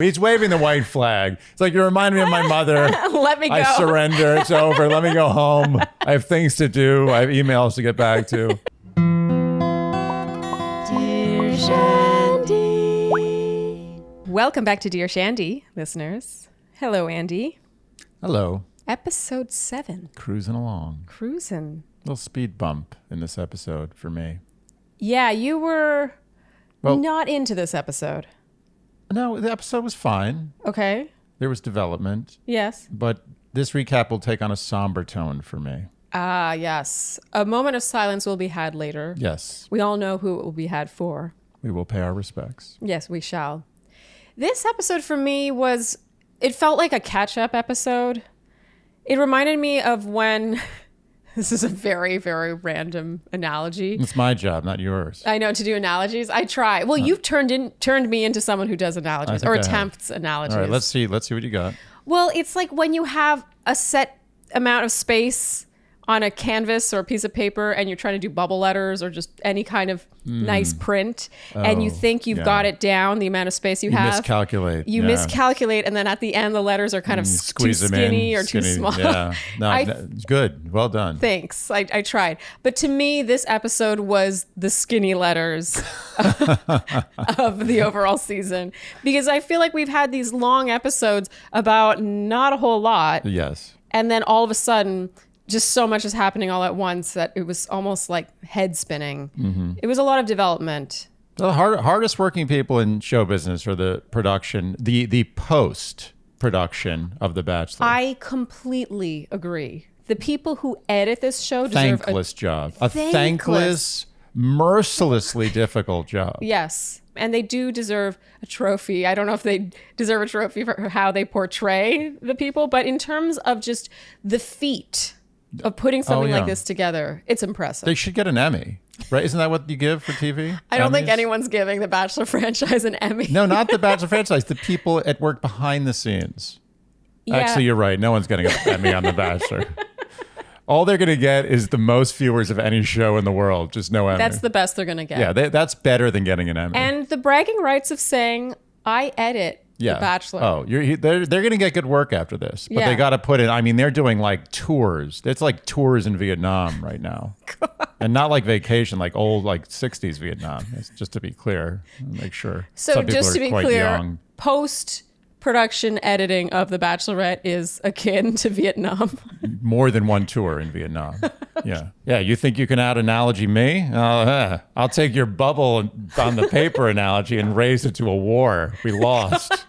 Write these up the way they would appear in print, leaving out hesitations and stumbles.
He's waving the white flag. It's like, you remind me of my mother. Let me go. I surrender. It's over. Let me go home. I have things to do. I have emails to get back to. Dear Shandy. Welcome back to Dear Shandy, listeners. Hello, Andy. Hello. Episode 7. Cruising along. Cruising. Little speed bump in this episode for me. Yeah, you were not into this episode. No, the episode was fine. Okay. There was development. Yes. But this recap will take on a somber tone for me. Ah, yes. A moment of silence will be had later. Yes. We all know who it will be had for. We will pay our respects. Yes, we shall. This episode for me it felt like a catch-up episode. It reminded me of when, this is a very, very random analogy. It's my job, not yours. I know, to do analogies. I try. Well, you've turned me into someone who does analogies or attempts analogies. All right, let's see what you got. Well, it's like when you have a set amount of space on a canvas or a piece of paper and you're trying to do bubble letters or just any kind of nice print and you think you've got it down, the amount of space you have. Miscalculate. You miscalculate, and then at the end the letters are kind of too skinny or too small. Yeah, no, good. Well done. Thanks. I tried. But to me, this episode was the skinny letters of the overall season, because I feel like we've had these long episodes about not a whole lot. Yes. And then all of a sudden, just so much is happening all at once that it was almost like head spinning. Mm-hmm. It was a lot of development. The hardest working people in show business are the production, the post production of The Bachelor. I completely agree. The people who edit this show deserve thankless job. A thankless, mercilessly difficult job. Yes. And they do deserve a trophy. I don't know if they deserve a trophy for how they portray the people, but in terms of just the feat of putting something like this together, it's impressive. They should get an Emmy, right? Isn't that what you give for TV? I don't think anyone's giving the Bachelor franchise an Emmy. No, not the Bachelor franchise. The people at work behind the scenes. Yeah. Actually, you're right. No one's getting an Emmy on The Bachelor. All they're going to get is the most viewers of any show in the world. Just no Emmy. That's the best they're going to get. Yeah, that's better than getting an Emmy. And the bragging rights of saying, I edit The Bachelor. Oh, they're going to get good work after this. But they got to put in, I mean, they're doing like tours. It's like tours in Vietnam right now. And not like vacation, like old, like 60s Vietnam. It's just to be clear. Make sure. So some people just to be quite clear, young. Post-production editing of The Bachelorette is akin to Vietnam. More than one tour in Vietnam. Yeah. Yeah. You think you can out analogy me? I'll take your bubble on the paper analogy and raise it to a war. We lost.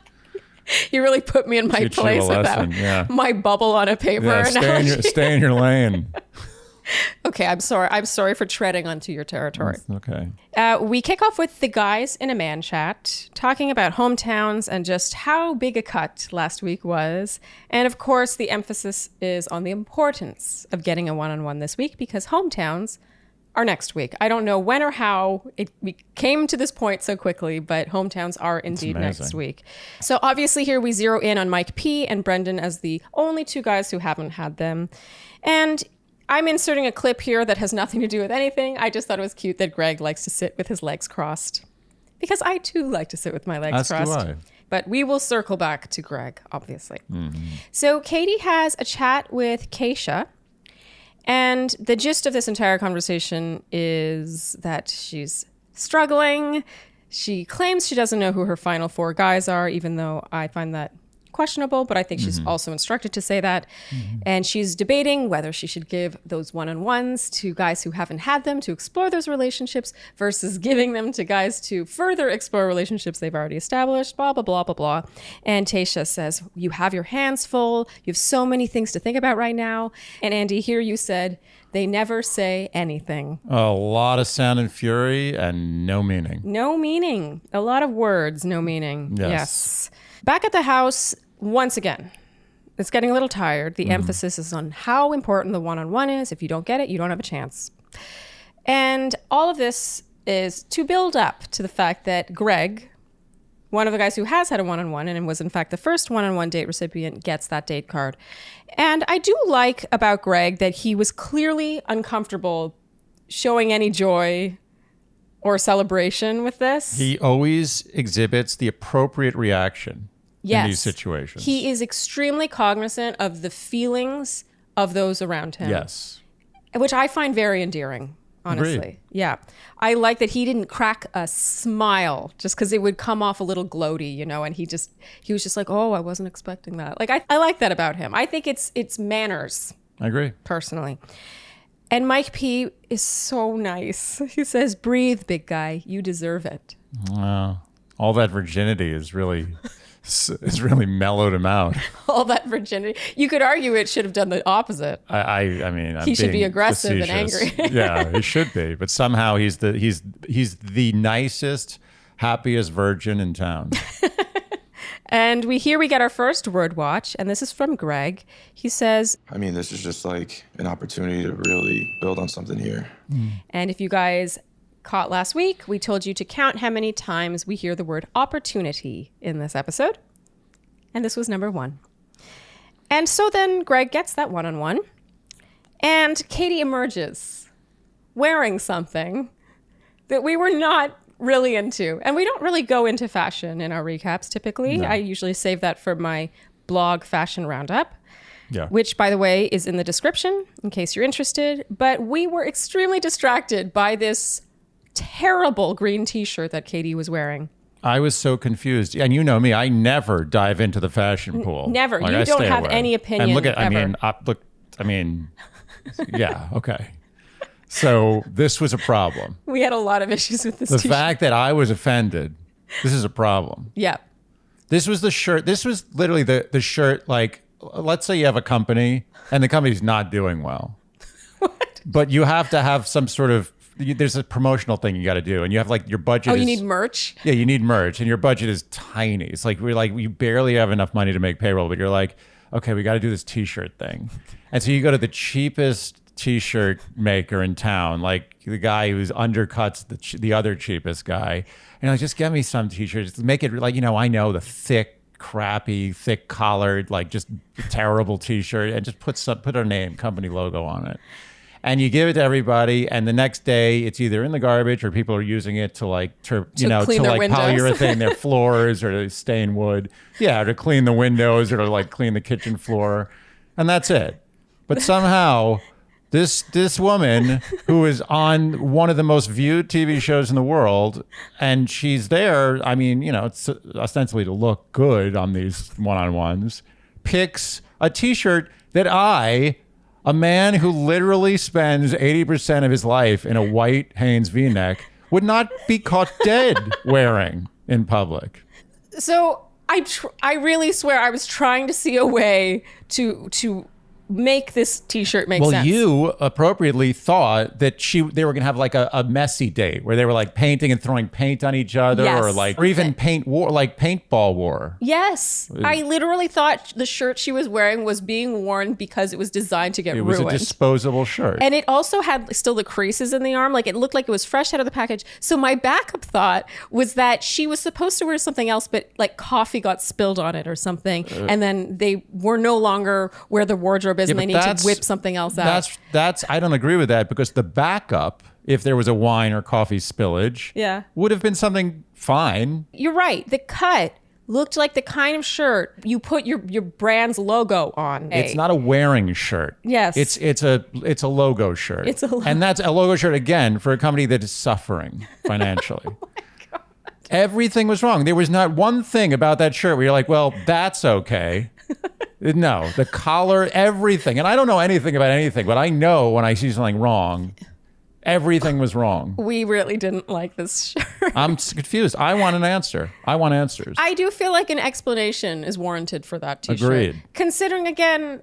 You really put me in my place with that. My bubble on a paper analogy. Stay in your lane. Okay, I'm sorry. I'm sorry for treading onto your territory. Okay. We kick off with the guys in a man chat, talking about hometowns and just how big a cut last week was. And of course, the emphasis is on the importance of getting a one-on-one this week, because hometowns are next week. I don't know when or how we came to this point so quickly, but hometowns are indeed next week. So obviously here we zero in on Mike P and Brendan as the only two guys who haven't had them. And I'm inserting a clip here that has nothing to do with anything. I just thought it was cute that Greg likes to sit with his legs crossed, because I too like to sit with my legs crossed. Do I. But we will circle back to Greg, obviously. Mm-hmm. So Katie has a chat with Keisha, and the gist of this entire conversation is that she's struggling. She claims she doesn't know who her final 4 guys are, even though I find that questionable, but I think she's also instructed to say that. And she's debating whether she should give those one-on-ones to guys who haven't had them to explore those relationships versus giving them to guys to further explore relationships they've already established, blah, blah, blah, blah, blah. And Tayshia says, you have your hands full. You have so many things to think about right now. And Andy, here you said, they never say anything. A lot of sound and fury and no meaning. No meaning. A lot of words, no meaning. Yes. Back at the house, once again, it's getting a little tired. The emphasis is on how important the one-on-one is. If you don't get it, you don't have a chance. And all of this is to build up to the fact that Greg, one of the guys who has had a one-on-one and was in fact the first one-on-one date recipient, gets that date card. And I do like about Greg that he was clearly uncomfortable showing any joy or celebration with this. He always exhibits the appropriate reaction in these situations. He is extremely cognizant of the feelings of those around him. Yes. Which I find very endearing, honestly. Agreed. Yeah. I like that he didn't crack a smile just because it would come off a little gloaty, you know, and he was just like, oh, I wasn't expecting that. Like, I like that about him. I think it's manners. I agree. Personally. And Mike P is so nice. He says, breathe, big guy. You deserve it. All that virginity is really mellowed him out. All that virginity. You could argue it should have done the opposite. I mean, he should be aggressive facetious. and angry. Yeah, he should be. But somehow he's the nicest, happiest virgin in town. And we get our first word watch, and this is from Greg. He says, I mean, this is just like an opportunity to really build on something here. And if you guys caught last week, we told you to count how many times we hear the word opportunity in this episode. And this was number 1. And so then Greg gets that one-on-one, and Katie emerges wearing something that we were not really into. And we don't really go into fashion in our recaps typically. No. I usually save that for my blog fashion roundup, which, by the way, is in the description in case you're interested. But we were extremely distracted by this terrible green t-shirt that Katie was wearing. I was so confused. And you know me, I never dive into the fashion pool. Never. Like, you don't have any opinion. And yeah, okay. So this was a problem. We had a lot of issues with this t-shirt. The fact that I was offended, this is a problem. Yeah. This was the shirt. This was literally the shirt, like, let's say you have a company and the company's not doing well. What? But you have to have some sort of, there's a promotional thing you got to do. And you have like your budget. Oh, you need merch? Yeah, you need merch. And your budget is tiny. It's like, you barely have enough money to make payroll, but you're like, okay, we got to do this t-shirt thing. And so you go to the cheapest t-shirt maker in town, like the guy who's undercuts the other cheapest guy, and like, just get me some t-shirts, make it like, you know, I know the thick, crappy, thick collared, like just terrible t-shirt, and just put our name, company logo on it, and you give it to everybody, and the next day it's either in the garbage or people are using it to polyurethane their floors or to stain wood, or to clean the windows or to like clean the kitchen floor, and that's it. But somehow This woman who is on one of the most viewed TV shows in the world, and she's there, I mean, you know, it's ostensibly to look good on these one-on-ones, picks a t-shirt that a man who literally spends 80% of his life in a white Hanes V-neck, would not be caught dead wearing in public. So I really swear I was trying to see a way to make this t-shirt make sense. Well, you appropriately thought that they were going to have like a messy date where they were like painting and throwing paint on each other, or even paintball war. Yes. I literally thought the shirt she was wearing was being worn because it was designed to get ruined. It was a disposable shirt. And it also had still the creases in the arm. Like, it looked like it was fresh out of the package. So my backup thought was that she was supposed to wear something else, but like coffee got spilled on it or something. And then they were no longer where the wardrobe is, and they need to whip something else out. That's I don't agree with that, because the backup, if there was a wine or coffee spillage, would have been something fine. You're right. The cut looked like the kind of shirt you put your brand's logo on. It's not a wearing shirt. Yes. It's a logo shirt. It's a logo. And that's a logo shirt, again, for a company that is suffering financially. Oh my God. Everything was wrong. There was not one thing about that shirt where you're like, well, that's okay. No, the collar, everything. And I don't know anything about anything, but I know when I see something wrong, everything was wrong. We really didn't like this shirt. I'm confused. I want an answer. I want answers. I do feel like an explanation is warranted for that t-shirt. Agreed. Considering, again,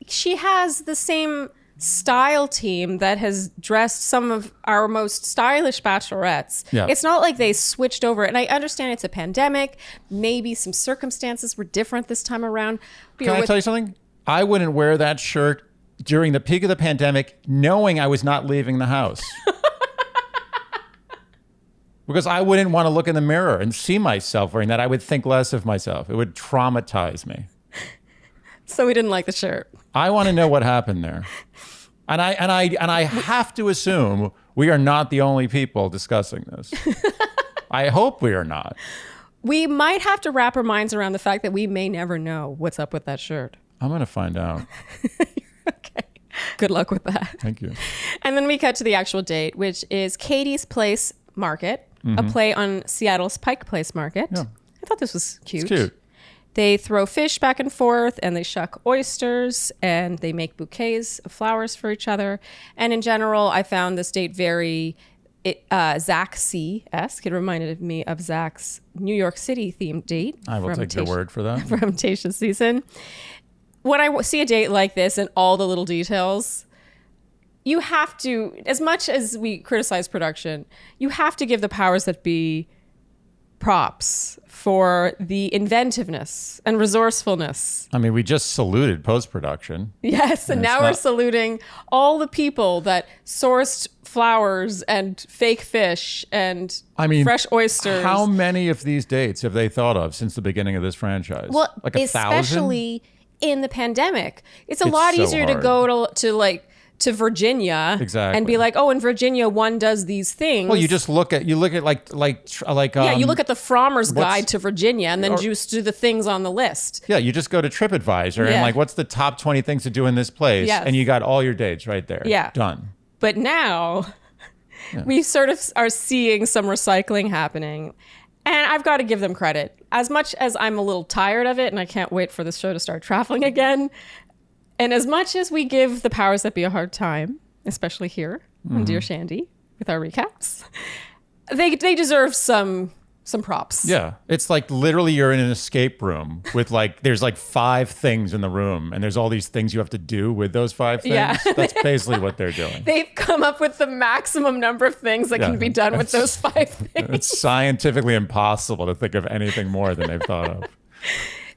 she has the same style team that has dressed some of our most stylish bachelorettes. Yeah. It's not like they switched over. And I understand it's a pandemic. Maybe some circumstances were different this time around. Can I tell you something? I wouldn't wear that shirt during the peak of the pandemic, knowing I was not leaving the house. Because I wouldn't want to look in the mirror and see myself wearing that. I would think less of myself. It would traumatize me. So we didn't like the shirt. I want to know what happened there. And I have to assume we are not the only people discussing this. I hope we are not. we might have to wrap our minds around the fact that we may never know what's up with that shirt. I'm going to find out. Okay. Good luck with that. Thank you. And then we cut to the actual date, which is Katie's Place Market, a play on Seattle's Pike Place Market. Yeah. I thought this was cute. It's cute. They throw fish back and forth, and they shuck oysters, and they make bouquets of flowers for each other. And in general, I found this date very Zach C-esque. It reminded me of Zach's New York City themed date. I will take your word for that. From Tayshia's season. When I see a date like this and all the little details, you have to, as much as we criticize production, you have to give the powers that be props for the inventiveness and resourcefulness. I mean, we just saluted post-production. Yes, and now we're saluting all the people that sourced flowers and fake fish and fresh oysters. How many of these dates have they thought of since the beginning of this franchise? Well, like 1,000? Especially in the pandemic. It's a lot so easier to hard. go to Virginia and be like, oh, in Virginia, one does these things. Well, you look at you look at the Frommer's Guide to Virginia and then just do the things on the list. Yeah, you just go to TripAdvisor and what's the top 20 things to do in this place? Yes. And you got all your dates right there. Yeah. Done. But now we sort of are seeing some recycling happening. And I've got to give them credit. As much as I'm a little tired of it and I can't wait for this show to start traveling again, and as much as we give the powers that be a hard time, especially here on Dear Shandy with our recaps, they deserve some props. Yeah. It's like literally you're in an escape room with there's 5 things in the room and there's all these things you have to do with those 5 things. Yeah. That's basically what they're doing. They've come up with the maximum number of things that can be done with those 5 things. It's scientifically impossible to think of anything more than they've thought of.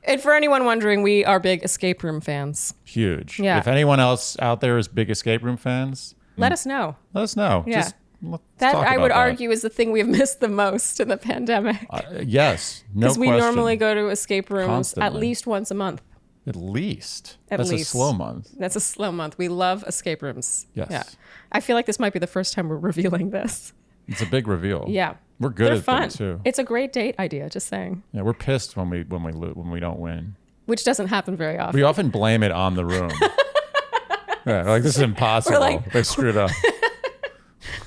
And for anyone wondering, we are big escape room fans. Huge. Yeah. If anyone else out there is big escape room fans, let us know. Let us know. Yeah. Let's that talk I about would that. argue is the thing we've missed the most in the pandemic. Yes, no Because question. we normally go to escape rooms Constantly. at least once a month. At least. At That's least. a slow month. That's a slow month. We love escape rooms. Yes. Yeah. I feel like this might be the first time we're revealing this. It's a big reveal. Yeah. We're good They're at fun. them too. It's a great date idea, just saying. Yeah, we're pissed when we don't win. Which doesn't happen very often. We often blame it on the room. Yeah, this is impossible. They screwed up.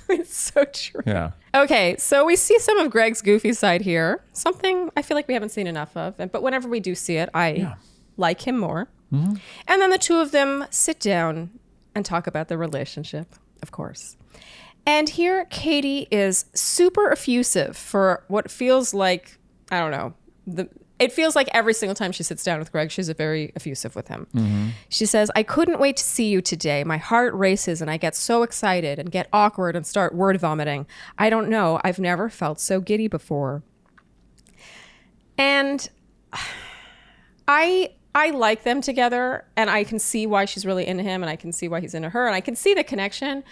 It's so true. Yeah. Okay, so we see some of Greg's goofy side here. Something I feel like we haven't seen enough of. But whenever we do see it, I like him more. Mm-hmm. And then the two of them sit down and talk about their relationship, of course. And here, Katie is super effusive for what feels like, I don't know, it feels like every single time she sits down with Greg, she's very effusive with him. Mm-hmm. She says, I couldn't wait to see you today. My heart races and I get so excited and get awkward and start word vomiting. I don't know. I've never felt so giddy before. And I like them together and I can see why she's really into him and I can see why he's into her and I can see the connection.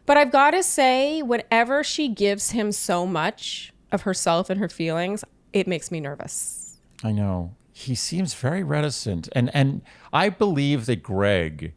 But I've got to say, whenever she gives him so much of herself and her feelings, it makes me nervous. I know. He seems very reticent. And I believe that Greg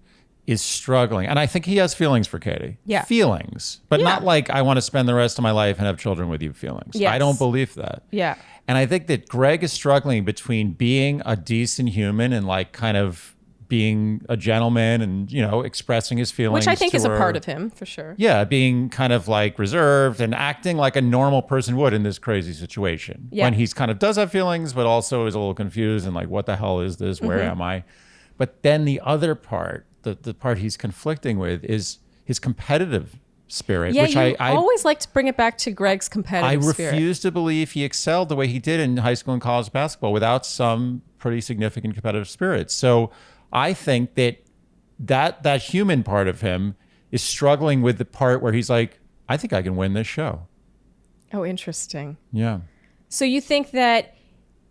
is struggling. And I think he has feelings for Katie. Yeah. Feelings. But not like, I want to spend the rest of my life and have children with you feelings. Yes. I don't believe that. Yeah. And I think that Greg is struggling between being a decent human and kind of being a gentleman and, expressing his feelings. Which I think to is a her. part of him, for sure. Yeah, being kind of reserved and acting like a normal person would in this crazy situation. Yeah. When he's kind of does have feelings, but also is a little confused and what the hell is this? Where am I? But then the other part, the part he's conflicting with is his competitive spirit, Yeah, which you I always like to bring it back to Greg's competitive spirit. refuse to believe he excelled the way he did in high school and college basketball without some pretty significant competitive spirit. So I think that human part of him is struggling with the part where he's like, I think I can win this show. Oh, interesting. Yeah. So you think that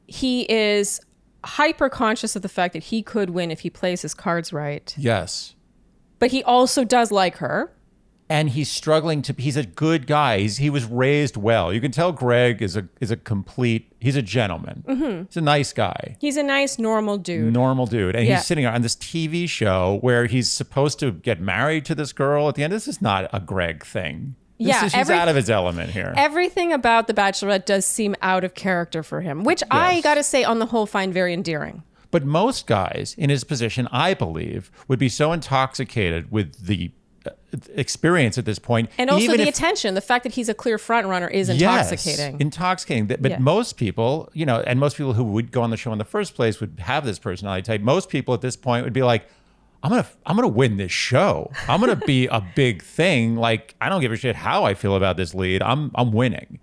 he is hyper conscious of the fact that he could win if he plays his cards right. Yes. But he also does like her. And he's struggling he's a good guy. He was raised well. You can tell Greg is a complete, he's a gentleman. Mm-hmm. He's a nice guy. He's a nice, normal dude. And he's sitting on this TV show where he's supposed to get married to this girl at the end. This is not a Greg thing. He's out of his element here. Everything about The Bachelorette does seem out of character for him, which I gotta say, on the whole, find very endearing. But most guys in his position, I believe, would be so intoxicated with the experience at this point. And also the attention, the fact that he's a clear front runner is intoxicating. Yes, intoxicating. But most people, and most people who would go on the show in the first place would have this personality type. Most people at this point would be like, I'm gonna win this show. I'm gonna be a big thing. Like, I don't give a shit how I feel about this lead. I'm winning.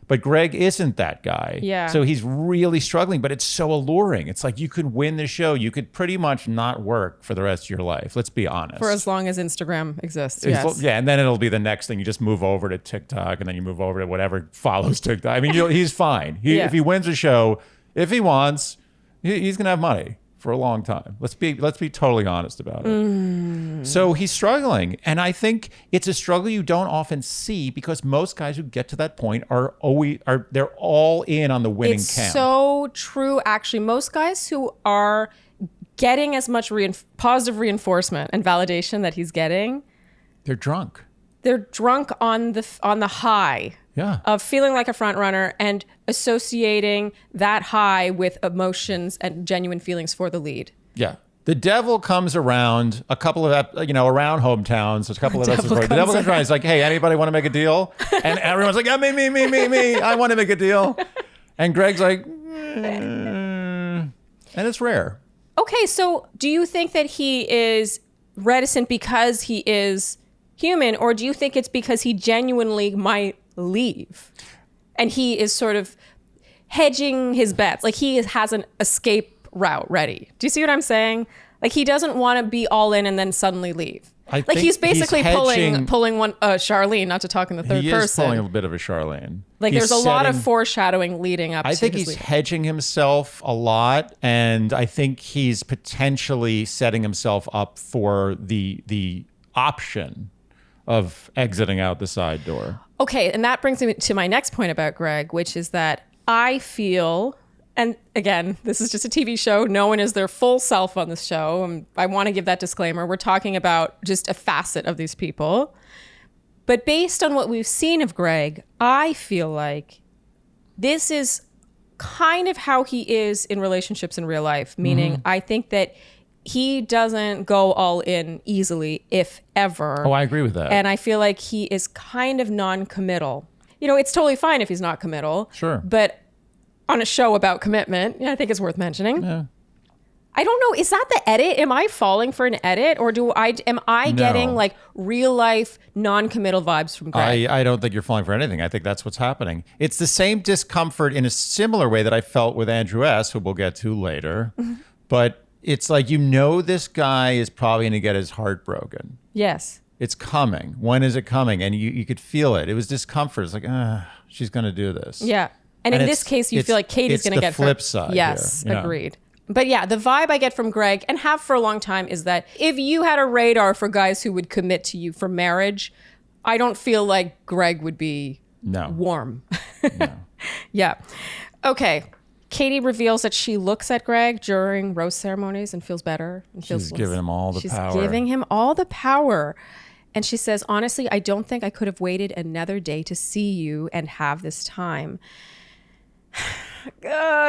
But Greg isn't that guy. Yeah. So he's really struggling, but it's so alluring. It's like you could win the show. You could pretty much not work for the rest of your life. Let's be honest. For as long as Instagram exists. Yes. Yeah, and then it'll be the next thing. You just move over to TikTok, and then you move over to whatever follows TikTok. I mean, he's fine. If he wins a show, if he wants, he's gonna have money for a long time. Let's be totally honest about it. So he's struggling, and I think it's a struggle you don't often see because most guys who get to that point they're all in on the winning camp. It's so true, actually. Most guys who are getting as much positive reinforcement and validation that he's getting, they're drunk. They're drunk on the high. Yeah. Of feeling like a front runner and associating that high with emotions and genuine feelings for the lead. Yeah. The devil comes around a couple of, around hometowns. A couple of episodes. The devil comes around. He's like, hey, anybody want to make a deal? And everyone's like, yeah, me. I want to make a deal. And Greg's like, and it's rare. Okay. So do you think that he is reticent because he is human, or do you think it's because he genuinely might leave and he is sort of hedging his bets, like he has an escape route ready? Do you see what I'm saying? Like he doesn't want to be all in and then suddenly leave. Like he's basically pulling one Sharleen, not to talk in the third person. He is pulling a bit of a Sharleen. Like there's a lot of foreshadowing leading up to I think he's hedging himself a lot, and I think he's potentially setting himself up for the option of exiting out the side door. Okay, and that brings me to my next point about Greg, which is that I feel, and again, this is just a TV show. No one is their full self on this show. And I want to give that disclaimer. We're talking about just a facet of these people. But based on what we've seen of Greg, I feel like this is kind of how he is in relationships in real life. Meaning, I think that he doesn't go all in easily, if ever. Oh, I agree with that. And I feel like he is kind of non-committal. It's totally fine if he's not committal. Sure. But on a show about commitment, I think it's worth mentioning. Yeah. I don't know. Is that the edit? Am I falling for an edit, or am I getting like real life non-committal vibes from Greg? I don't think you're falling for anything. I think that's what's happening. It's the same discomfort in a similar way that I felt with Andrew S., who we'll get to later. But it's like, this guy is probably going to get his heart broken. Yes. It's coming. When is it coming? And you could feel it. It was discomfort. It's like, she's going to do this. Yeah. And in this case, you feel like Katie's going to get the flip side. Yes, here. Agreed. But yeah, the vibe I get from Greg, and have for a long time, is that if you had a radar for guys who would commit to you for marriage, I don't feel like Greg would be warm. No. Yeah. Okay. Katie reveals that she looks at Greg during rose ceremonies and feels better. And She's giving him all the power. She's giving him all the power. And she says, honestly, I don't think I could have waited another day to see you and have this time.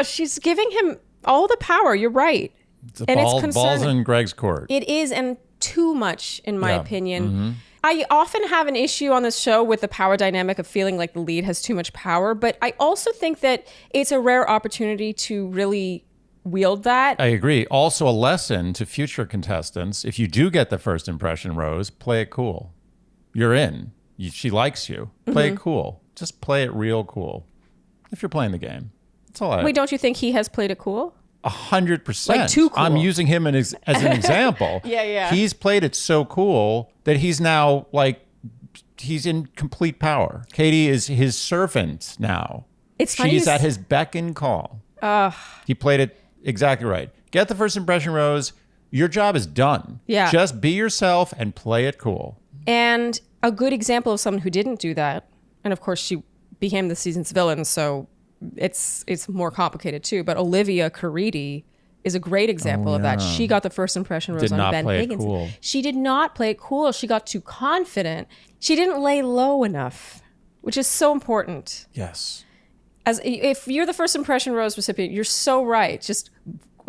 She's giving him all the power. You're right. It's balls in Greg's court. It is, and too much, in my opinion. I often have an issue on this show with the power dynamic of feeling like the lead has too much power, but I also think that it's a rare opportunity to really wield that. I agree. Also a lesson to future contestants. If you do get the first impression rose, play it cool. You're in. She likes you. Play it cool. Just play it real cool. If you're playing the game. That's all Wait, don't you think he has played it cool? 100%. Like too cool. I'm using him as an example. Yeah. He's played it so cool that he's now he's in complete power. Katie is his servant now. It's funny. She's at his beck and call. He played it exactly right. Get the first impression rose. Your job is done. Yeah. Just be yourself and play it cool. And a good example of someone who didn't do that, and of course she became the season's villain, so it's more complicated too. But Olivia Caridi is a great example of that. She got the first impression rose on Ben Higgins. Cool. She did not play it cool. She got too confident. She didn't lay low enough, which is so important. Yes. As if you're the first impression rose recipient, you're so right. Just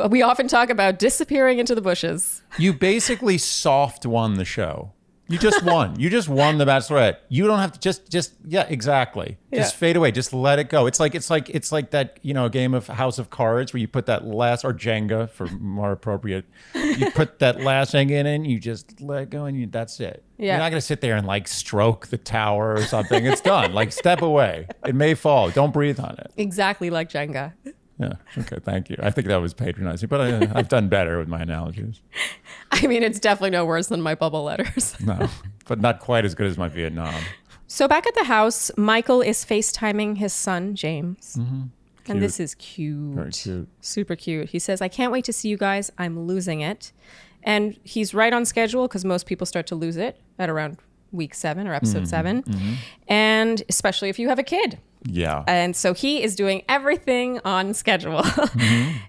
we often talk about disappearing into the bushes. You basically soft won the show. You just won. You just won the Bachelorette. You don't have to just yeah, exactly. Just fade away. Just let it go. It's like that, game of House of Cards where you put that last, or Jenga for more appropriate. You put that last Jenga in and you just let it go and that's it. Yeah. You're not going to sit there and like stroke the tower or something. It's done. Like step away. It may fall. Don't breathe on it. Exactly like Jenga. Yeah. Okay. Thank you. I think that was patronizing, but I've done better with my analogies. I mean, it's definitely no worse than my bubble letters. No, but not quite as good as my Vietnam. So back at the house, Michael is FaceTiming his son, James. And this is cute. Very cute. Super cute. He says, I can't wait to see you guys. I'm losing it. And he's right on schedule because most people start to lose it at around week 7 or episode 7. And especially if you have a kid. Yeah. And so he is doing everything on schedule.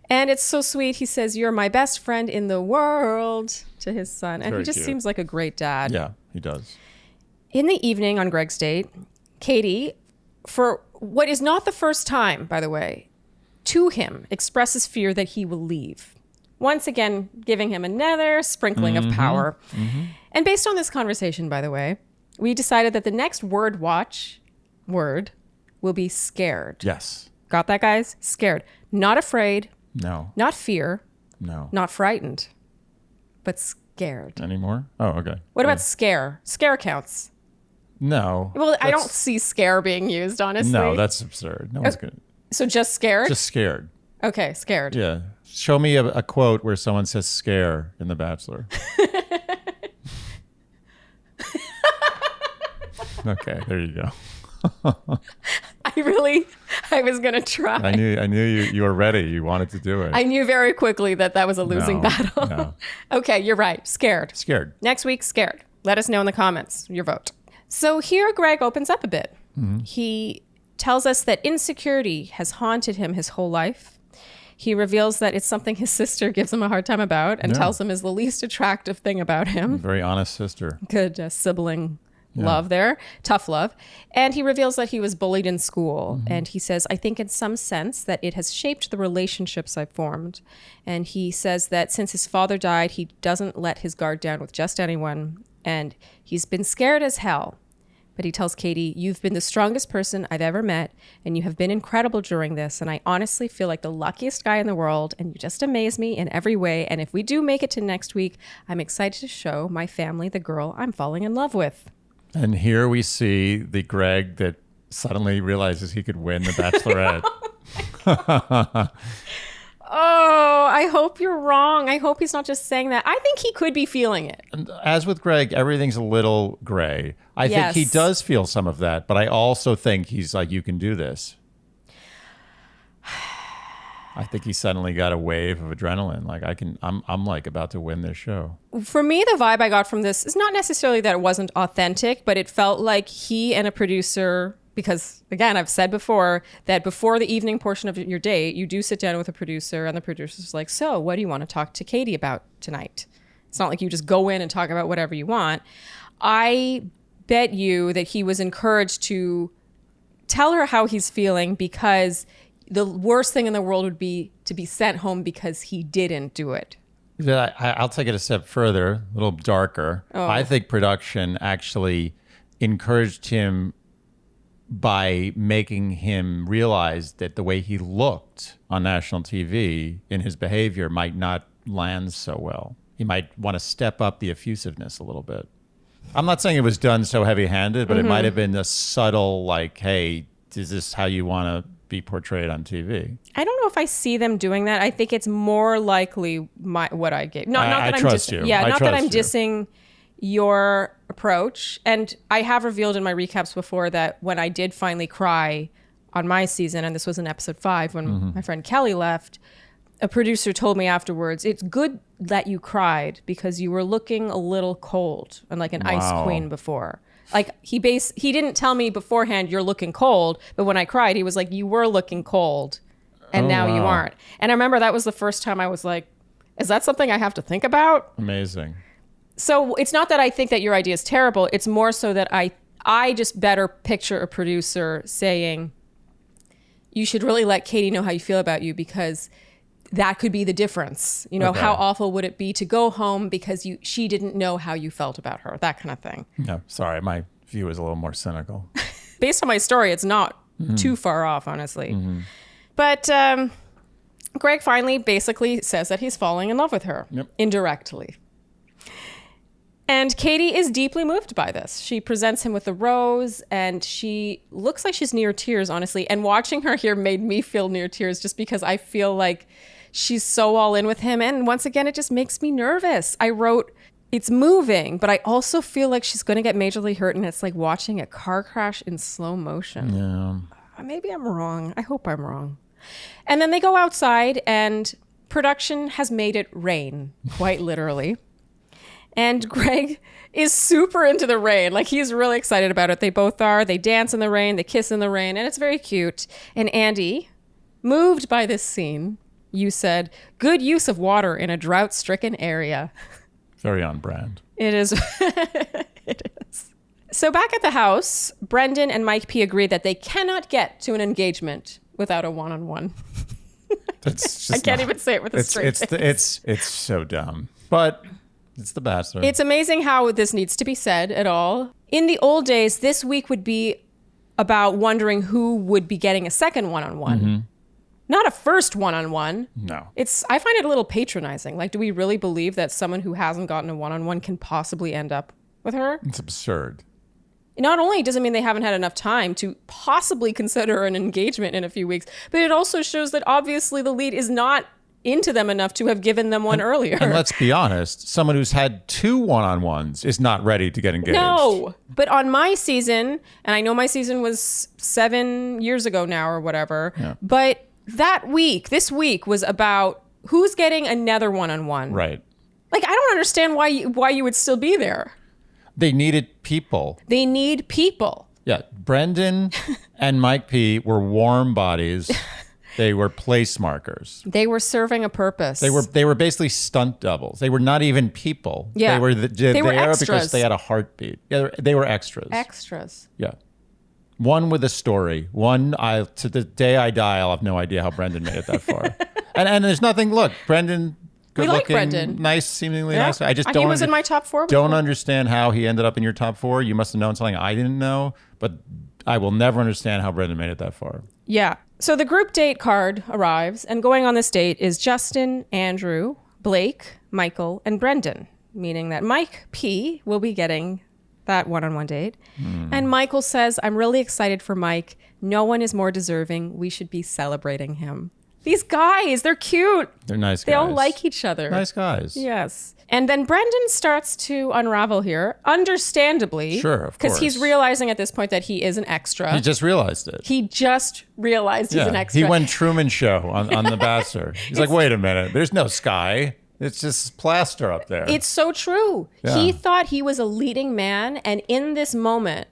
And it's so sweet. He says, you're my best friend in the world to his son. And Very he just cute. seems like a great dad. Yeah, he does. In the evening on Greg's date, Katie, for what is not the first time, by the way, to him expresses fear that he will leave. Once again, giving him another sprinkling of power. And based on this conversation, by the way, we decided that the next word will be scared. Yes. Got that, guys? Scared. Not afraid, No. not fear, No. not frightened, but scared. Anymore? Oh, okay. What about scare? Scare counts. No. Well, I don't see scare being used, honestly. No, that's absurd. No one's good. So just scared? Just scared. Okay, scared. Yeah. Show me a quote where someone says scare in The Bachelor. Okay, there you go. I was going to try. I knew you were ready. You wanted to do it. I knew very quickly that was a losing battle. No. Okay, you're right. Scared. Scared. Next week, scared. Let us know in the comments your vote. So here Greg opens up a bit. He tells us that insecurity has haunted him his whole life. He reveals that it's something his sister gives him a hard time about and tells him is the least attractive thing about him. Very honest sister. Good sibling love there. Tough love. And he reveals that he was bullied in school. And he says, I think in some sense that it has shaped the relationships I've formed. And he says that since his father died, he doesn't let his guard down with just anyone. And he's been scared as hell. But he tells Katie, you've been the strongest person I've ever met, and you have been incredible during this. And I honestly feel like the luckiest guy in the world, and you just amaze me in every way. And if we do make it to next week, I'm excited to show my family the girl I'm falling in love with. And here we see the Greg that suddenly realizes he could win the Bachelorette. Oh, I hope you're wrong. I hope he's not just saying that. I think he could be feeling it. As with Greg, everything's a little gray. I think he does feel some of that, but I also think he's like, you can do this. I think he suddenly got a wave of adrenaline. Like I'm like about to win this show. For me, the vibe I got from this is not necessarily that it wasn't authentic, but it felt like he and a producer, because again, I've said before that before the evening portion of your date, you do sit down with a producer and the producer's like, so what do you want to talk to Katie about tonight? It's not like you just go in and talk about whatever you want. I bet you that he was encouraged to tell her how he's feeling because the worst thing in the world would be to be sent home because he didn't do it. Yeah, I'll take it a step further, a little darker. Oh. I think production actually encouraged him by making him realize that the way he looked on national TV in his behavior might not land so well. He might want to step up the effusiveness a little bit. I'm not saying it was done so heavy-handed, but it might have been a subtle, like, hey, is this how you want to be portrayed on TV? I don't know if I see them doing that. I think it's more likely what I gave. I trust you. Yeah, I not that I'm trust you. dissing your approach. And I have revealed in my recaps before that when I did finally cry on my season, and this was in episode 5 when my friend Kelly left, a producer told me afterwards, it's good that you cried because you were looking a little cold and like an ice queen before. Like he didn't tell me beforehand you're looking cold, but when I cried, he was like, you were looking cold. and now you wow. aren't. And I remember that was the first time I was like, is that something I have to think about? Amazing. So it's not that I think that your idea is terrible. It's more so that I just better picture a producer saying, you should really let Katie know how you feel about you, because that could be the difference. You know, Okay. how awful would it be to go home because she didn't know how you felt about her, that kind of thing. No, sorry, my view is a little more cynical. Based on my story, it's not too far off, honestly. But Greg finally basically says that he's falling in love with her, indirectly. And Katie is deeply moved by this. She presents him with a rose, and she looks like she's near tears, honestly. And watching her here made me feel near tears, just because I feel like she's so all in with him. And once again, it just makes me nervous. I wrote, it's moving, but I also feel like she's going to get majorly hurt, and it's like watching a car crash in slow motion. Yeah. Maybe I'm wrong. I hope I'm wrong. And then they go outside, and production has made it rain, quite literally. And Greg is super into the rain. Like, he's really excited about it. They both are. They dance in the rain. They kiss in the rain. And it's very cute. And Andy, moved by this scene, you said, good use of water in a drought-stricken area. Very on brand. It is. It is. So back at the house, Brendan and Mike P agree that they cannot get to an engagement without a one-on-one. It's just I can't even say it with a straight face. It's so dumb. But it's the Bachelor. It's amazing how this needs to be said at all. In the old days, this week would be about wondering who would be getting a second one-on-one. Not a first one-on-one. No. I find it a little patronizing. Like, do we really believe that someone who hasn't gotten a one-on-one can possibly end up with her? It's absurd. Not only does it mean they haven't had enough time to possibly consider an engagement in a few weeks, but it also shows that obviously the lead is not into them enough to have given them one earlier. And let's be honest, someone who's had 2 one-on-ones is not ready to get engaged. No, but on my season, and I know my season was 7 years ago now or whatever, but this week was about who's getting another one-on-one. Right. Like, I don't understand why you would still be there. They needed people. They need people. Yeah. Brendan and Mike P were warm bodies. They were place markers. They were serving a purpose. They were basically stunt doubles. They were not even people. Yeah. They were there extras. because they had a heartbeat. Yeah, they were extras. Extras. Yeah. One with a story. To the day I die, I'll have no idea how Brendan made it that far. and there's nothing. Look, Brendan, good We like looking, Brendan. Nice, seemingly Yeah. nice. I just And don't. he was in my top 4. Don't understand how he ended up in your top 4. You must have known something I didn't know, but I will never understand how Brendan made it that far. Yeah. So the group date card arrives, and going on this date is Justin, Andrew, Blake, Michael, and Brendan, meaning that Mike P will be getting that one-on-one date. And Michael says, I'm really excited for Mike. No one is more deserving. We should be celebrating him. These guys, they're cute. They're nice guys. They all like each other. Nice guys. Yes. And then Brendan starts to unravel here, understandably. Sure, of course. Because he's realizing at this point that he is an extra. He just realized it. He just realized he's an extra. He went Truman Show on The Bachelor. He's like, wait a minute. There's no sky. It's just plaster up there. It's so true. Yeah. He thought he was a leading man. And in this moment,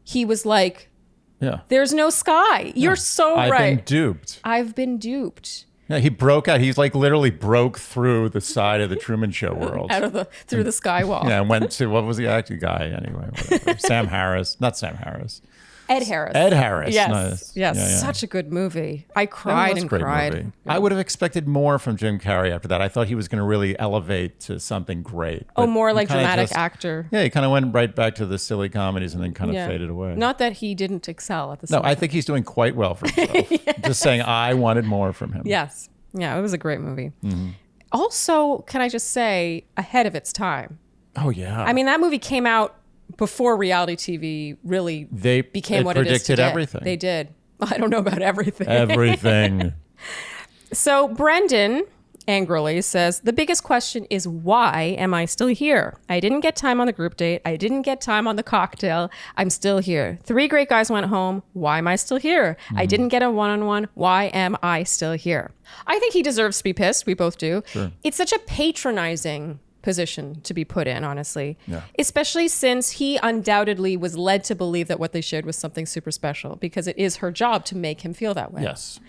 he was like, there's no sky. You're so right. I've been duped. I've been duped. Yeah, he broke out. He's like literally broke through the side of the Truman Show world. Through the sky wall. Yeah, and went to, what was the acting guy anyway? Whatever. Sam Harris. Not Sam Harris. Ed Harris. Ed Harris. Yes. Nice. Yes. Yeah, yeah. Such a good movie. I cried and cried. Movie. I would have expected more from Jim Carrey after that. I thought he was going to really elevate to something great. Oh, But more he like kinda dramatic actor. Yeah, he kind of went right back to the silly comedies and then kind of Yeah. faded away. Not that he didn't excel at the same No, I think he's doing quite well for himself. Just saying I wanted more from him. Yes. Yeah, it was a great movie. Also, can I just say, ahead of its time. Oh, yeah. I mean, that movie came out before reality TV really became what it is predicted today. everything. They did. I don't know about everything. Everything. So Brendan angrily says, the biggest question is, why am I still here? I didn't get time on the group date. I didn't get time on the cocktail. I'm still here. 3 great guys went home. Why am I still here? I didn't get a one-on-one. Why am I still here? I think he deserves to be pissed. We both do. Sure. It's such a patronizing position to be put in, honestly. Yeah. Especially since he undoubtedly was led to believe that what they shared was something super special, because it is her job to make him feel that way. Yes.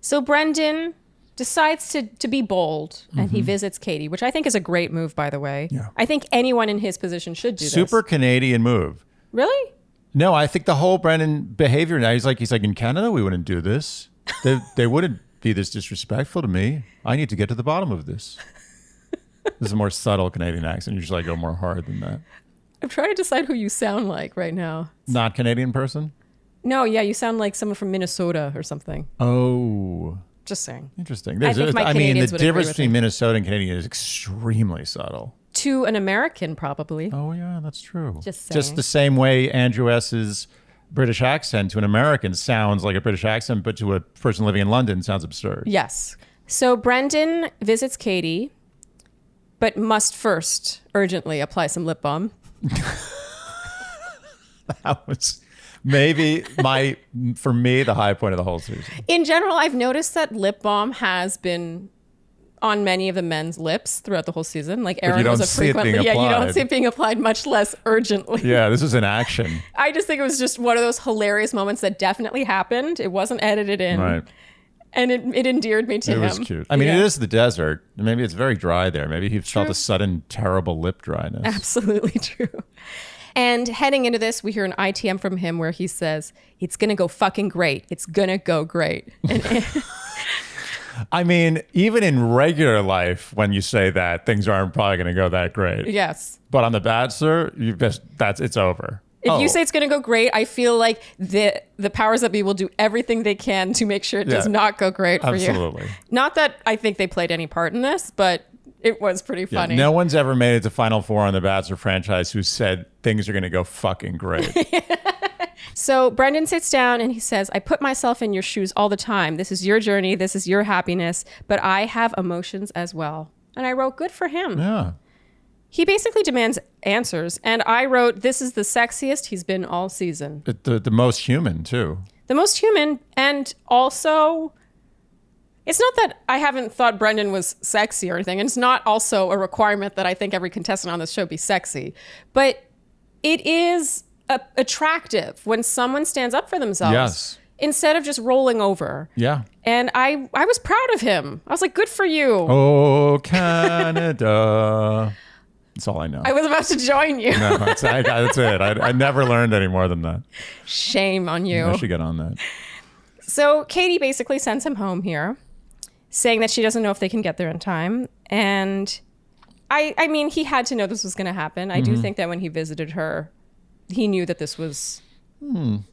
So Brendan decides to be bold, and he visits Katie, which I think is a great move, by the way. Yeah. I think anyone in his position should do this. Super Canadian move. Really? No, I think the whole Brendan behavior now, he's like, in Canada, we wouldn't do this. They wouldn't be this disrespectful to me. I need to get to the bottom of this. This is a more subtle Canadian accent. Usually I go more hard than that. I'm trying to decide who you sound like right now. Not Canadian person? No, yeah, you sound like someone from Minnesota or something. Oh. Just saying. Interesting. I think my the Canadians would agree difference with between me. Minnesota and Canadian is extremely subtle. To an American, probably. Oh, yeah, that's true. Just saying. Just the same way Andrew S.'s British accent to an American sounds like a British accent, but to a person living in London sounds absurd. Yes. So Brendan visits Katie, but must first urgently apply some lip balm. That was maybe for me, the high point of the whole season. In general, I've noticed that lip balm has been on many of the men's lips throughout the whole season. Like Aaron don't was a see it being frequently, you don't applied. see it being applied, much less urgently. Yeah, this is an action. I just think it was just one of those hilarious moments that definitely happened. It wasn't edited in. Right. And it endeared me to It him. was cute. I mean, Yeah. it is the desert. Maybe it's very dry there. Maybe he felt a sudden terrible lip dryness. Absolutely true. And heading into this, we hear an ITM from him where he says, "It's going to go fucking great. It's going to go great." And I mean, even in regular life, when you say that, things aren't probably going to go that great. yes. But on The Bachelor, it's over. If you say it's going to go great, I feel like the powers that be will do everything they can to make sure it does not go great for you. Absolutely. Not that I think they played any part in this, but it was pretty Yeah, funny. no one's ever made it to Final Four on the Bachelor franchise who said things are going to go fucking great. So Brendan sits down and he says, "I put myself in your shoes all the time. This is your journey. This is your happiness. But I have emotions as well." And I wrote, good for him. Yeah. He basically demands answers. And I wrote, this is the sexiest he's been all season. The most human, too. The most human. And also, it's not that I haven't thought Brendan was sexy or anything. And it's not also a requirement that I think every contestant on this show be sexy. But it is attractive when someone stands up for themselves. Yes. Instead of just rolling over. Yeah. And I was proud of him. I was like, good for you. Oh, Canada. That's all I know. I was about to join you. No, that's it. I never learned any more than that. Shame on you. I should get on that. So Katie basically sends him home here, saying that she doesn't know if they can get there in time. And I mean, he had to know this was going to happen. I do think that when he visited her, he knew that this was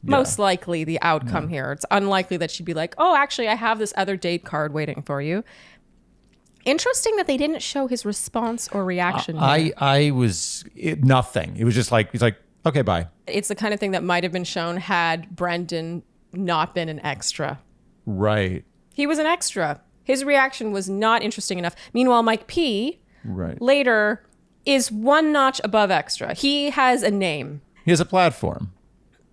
most likely the outcome here. It's unlikely that she'd be like, "Oh, actually, I have this other date card waiting for you." Interesting that they didn't show his response or reaction here. Nothing. It was just like, he's like, okay, bye. It's the kind of thing that might have been shown had Brendan not been an extra. Right. He was an extra. His reaction was not interesting enough. Meanwhile, Mike P. Right. later is one notch above extra. He has a name. He has a platform.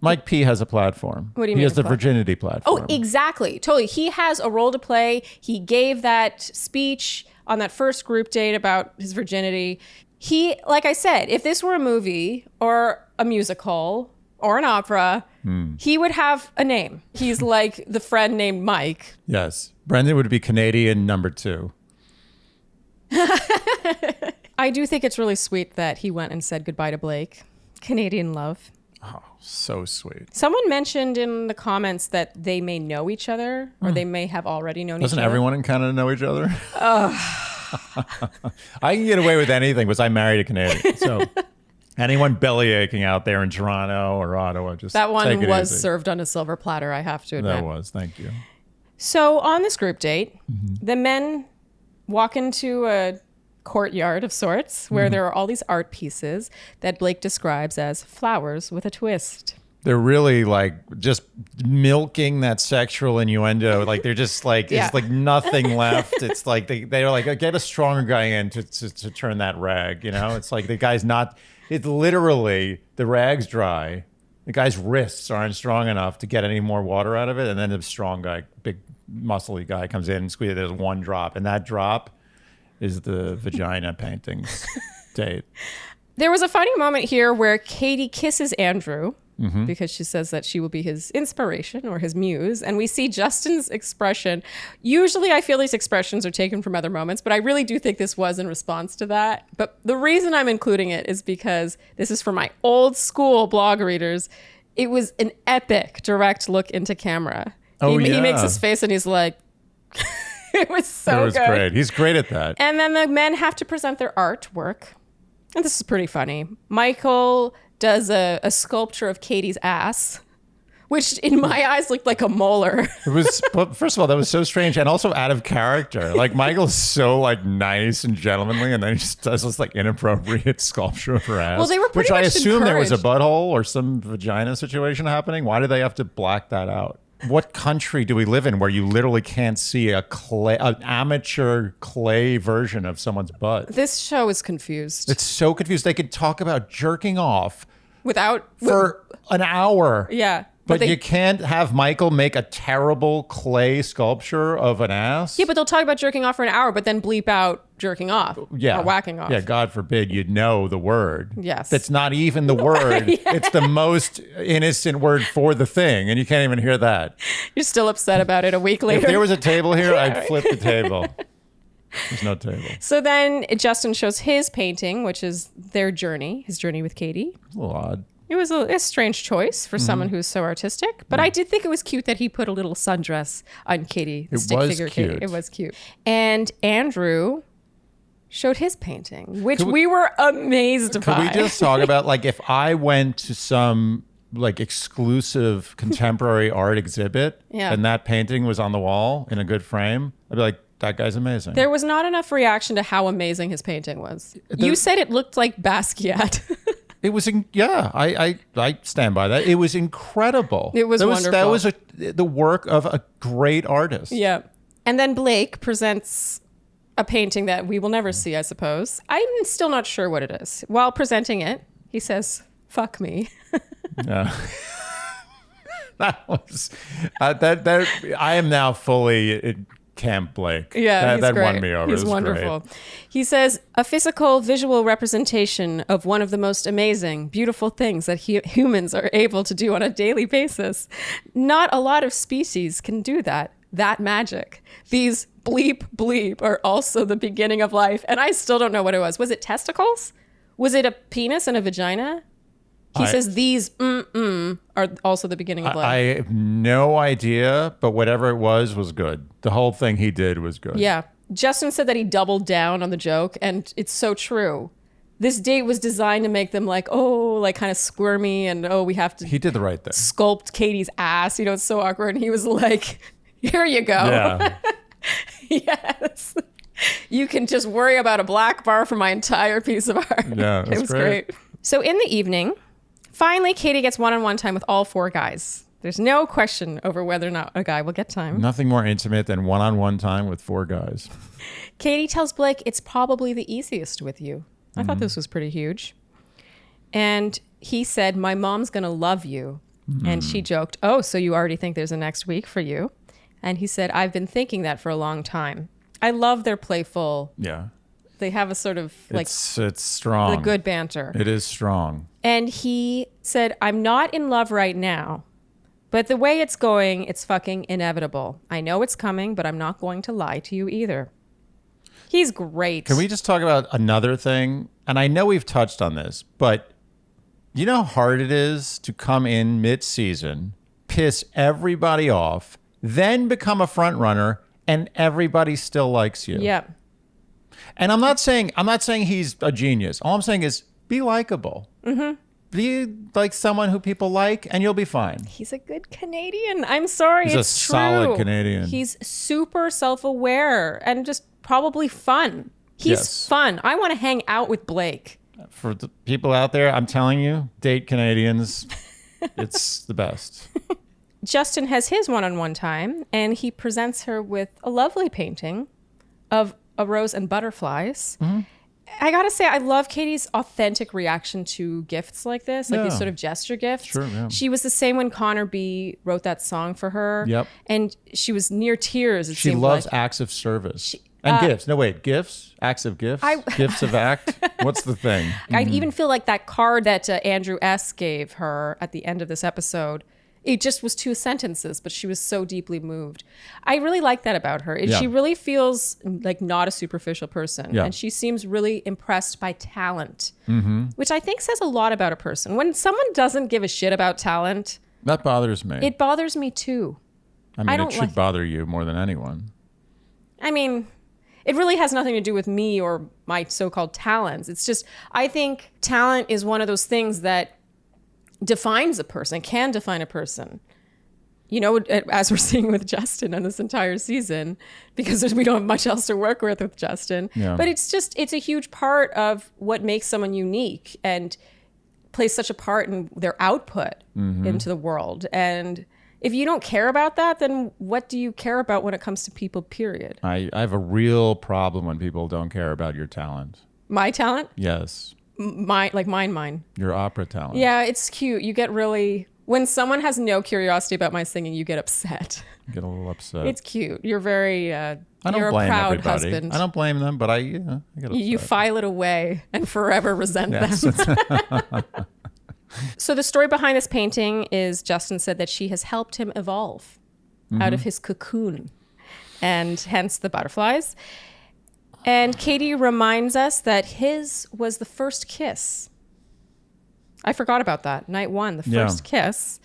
Mike P has a platform. What do you He mean has a the platform? virginity platform. Oh, exactly. Totally. He has a role to play. He gave that speech on that first group date about his virginity. He, like I said, if this were a movie or a musical or an opera, he would have a name. He's like the friend named Mike. Yes. Brendan would be Canadian number 2. I do think it's really sweet that he went and said goodbye to Blake. Canadian love. Oh, so sweet. Someone mentioned in the comments that they may know each other or they may have already known Doesn't each other. everyone in Canada know each other? I can get away with anything because I married a Canadian. So anyone belly aching out there in Toronto or Ottawa, just That one take it was easy. served on a silver platter, I have to admit. That was. Thank you. So on this group date, the men walk into a courtyard of sorts where there are all these art pieces that Blake describes as flowers with a twist. They're really like just milking that sexual innuendo. Like they're just like, Yeah. it's like nothing left. It's like they're like, get a stronger guy in to turn that rag, you know? It's like the guy's not, it's literally the rag's dry. The guy's wrists aren't strong enough to get any more water out of it. And then the strong guy, big muscly guy comes in and squeezes, there's one drop. And that drop is the vagina paintings date. There was a funny moment here where Katie kisses Andrew because she says that she will be his inspiration or his muse. And we see Justin's expression. Usually I feel these expressions are taken from other moments, but I really do think this was in response to that. But the reason I'm including it is because this is for my old school blog readers. It was an epic direct look into camera. He makes his face and he's like, it was so It was good. great. He's great at that. And then the men have to present their artwork. And this is pretty funny. Michael does a sculpture of Katie's ass, which in my eyes looked like a molar. It was, but first of all, that was so strange and also out of character. Like Michael's so like nice and gentlemanly, and then he just does this like inappropriate sculpture of her ass. Well, they were pretty which I much assume there was a encouraged. butthole or some vagina situation happening. Why do they have to black that out? What country do we live in where you literally can't see an amateur clay version of someone's butt? This show is confused. It's so confused. They could talk about jerking off for an hour. Yeah. But you can't have Michael make a terrible clay sculpture of an ass? Yeah, but they'll talk about jerking off for an hour, but then bleep out jerking off or whacking off. Yeah, God forbid you'd know the word. Yes. That's not even the word. Yeah. It's the most innocent word for the thing, and you can't even hear that. You're still upset about it a week later. If there was a table here, I'd flip the table. There's no table. So then Justin shows his painting, which is their journey, his journey with Katie. It's a little odd. It was a strange choice for someone who's so artistic, but I did think it was cute that he put a little sundress on Katie, the stick figure cute. Katie. It was cute. And Andrew showed his painting, which we were amazed by. Could we just talk about, like, if I went to some like exclusive contemporary art exhibit and that painting was on the wall in a good frame, I'd be like, that guy's amazing. There was not enough reaction to how amazing his painting was. You said it looked like Basquiat. It was, I stand by that. It was incredible. It was wonderful. That was the work of a great artist. Yeah. And then Blake presents a painting that we will never see, I suppose. I'm still not sure what it is. While presenting it, he says, "Fuck me." Yeah. That was, that I am now fully Camp Blake. Yeah, that great. won me over. He's wonderful. Great. He says, "A physical, visual representation of one of the most amazing, beautiful things that humans are able to do on a daily basis. Not a lot of species can do that. That magic. These bleep bleep are also the beginning of life." And I still don't know what it was. Was it testicles? Was it a penis and a vagina? He says these are also the beginning of life. I have no idea, but whatever it was good. The whole thing he did was good. Yeah. Justin said that he doubled down on the joke, and it's so true. This date was designed to make them like, kind of squirmy, and we have to He did the right thing. sculpt Katie's ass. It's so awkward. And he was like, here you go. Yeah. Yes. You can just worry about a black bar for my entire piece of art. Yeah, it was great. So in the evening, finally, Katie gets one-on-one time with all four guys. There's no question over whether or not a guy will get time. Nothing more intimate than one-on-one time with four guys. Katie tells Blake it's probably the easiest with you. I thought this was pretty huge. And he said, "My mom's going to love you." And she joked, "Oh, so you already think there's a next week for you?" And he said, "I've been thinking that for a long time." I love their playful. Yeah. They have a sort of like it's strong. the good banter. It is strong. And he said, "I'm not in love right now, but the way it's going, it's fucking inevitable. I know it's coming, but I'm not going to lie to you either." He's great. Can we just talk about another thing? And I know we've touched on this, but you know how hard it is to come in mid-season, piss everybody off, then become a front runner, and everybody still likes you. Yeah. And I'm not saying he's a genius. All I'm saying is be likable. Mm-hmm. Be like someone who people like, and you'll be fine. He's a good Canadian. I'm sorry, He's it's a solid true. Canadian. He's super self-aware and just probably fun. He's fun. I want to hang out with Blake. For the people out there, I'm telling you, date Canadians. It's the best. Justin has his one-on-one time, and he presents her with a lovely painting of a rose and butterflies. Mm-hmm. I gotta say, I love Katie's authentic reaction to gifts like this, like these sort of gesture gifts. Sure, yeah. She was the same when Connor B wrote that song for her. Yep. And she was near tears. She loves acts of service. And gifts. No, wait. Gifts? Acts of gifts? Gifts of act? What's the thing? I even feel like that card that Andrew S. gave her at the end of this episode, it just was 2 sentences, but she was so deeply moved. I really like that about her. She really feels like not a superficial person. Yeah. And she seems really impressed by talent, which I think says a lot about a person. When someone doesn't give a shit about talent, That bothers me. it bothers me too. I mean, it should bother you more than anyone. I mean, it really has nothing to do with me or my so-called talents. It's just, I think talent is one of those things that defines a person, can define a person. You know, as we're seeing with Justin on this entire season, because we don't have much else to work with Justin. Yeah. But it's a huge part of what makes someone unique and plays such a part in their output into the world. And if you don't care about that, then what do you care about when it comes to people, period? I have a real problem when people don't care about your talent. My talent? Yes. Mine. Your opera talent. Yeah, it's cute. You get really... When someone has no curiosity about my singing, you get upset. Get a little upset. It's cute. You're very... I don't you're blame a proud everybody. husband. I don't blame them, but I get upset. You file it away and forever resent Yes. them. So the story behind this painting is Justin said that she has helped him evolve out of his cocoon, and hence the butterflies. And Katie reminds us that his was the first kiss. I forgot about that. Night 1, the first kiss.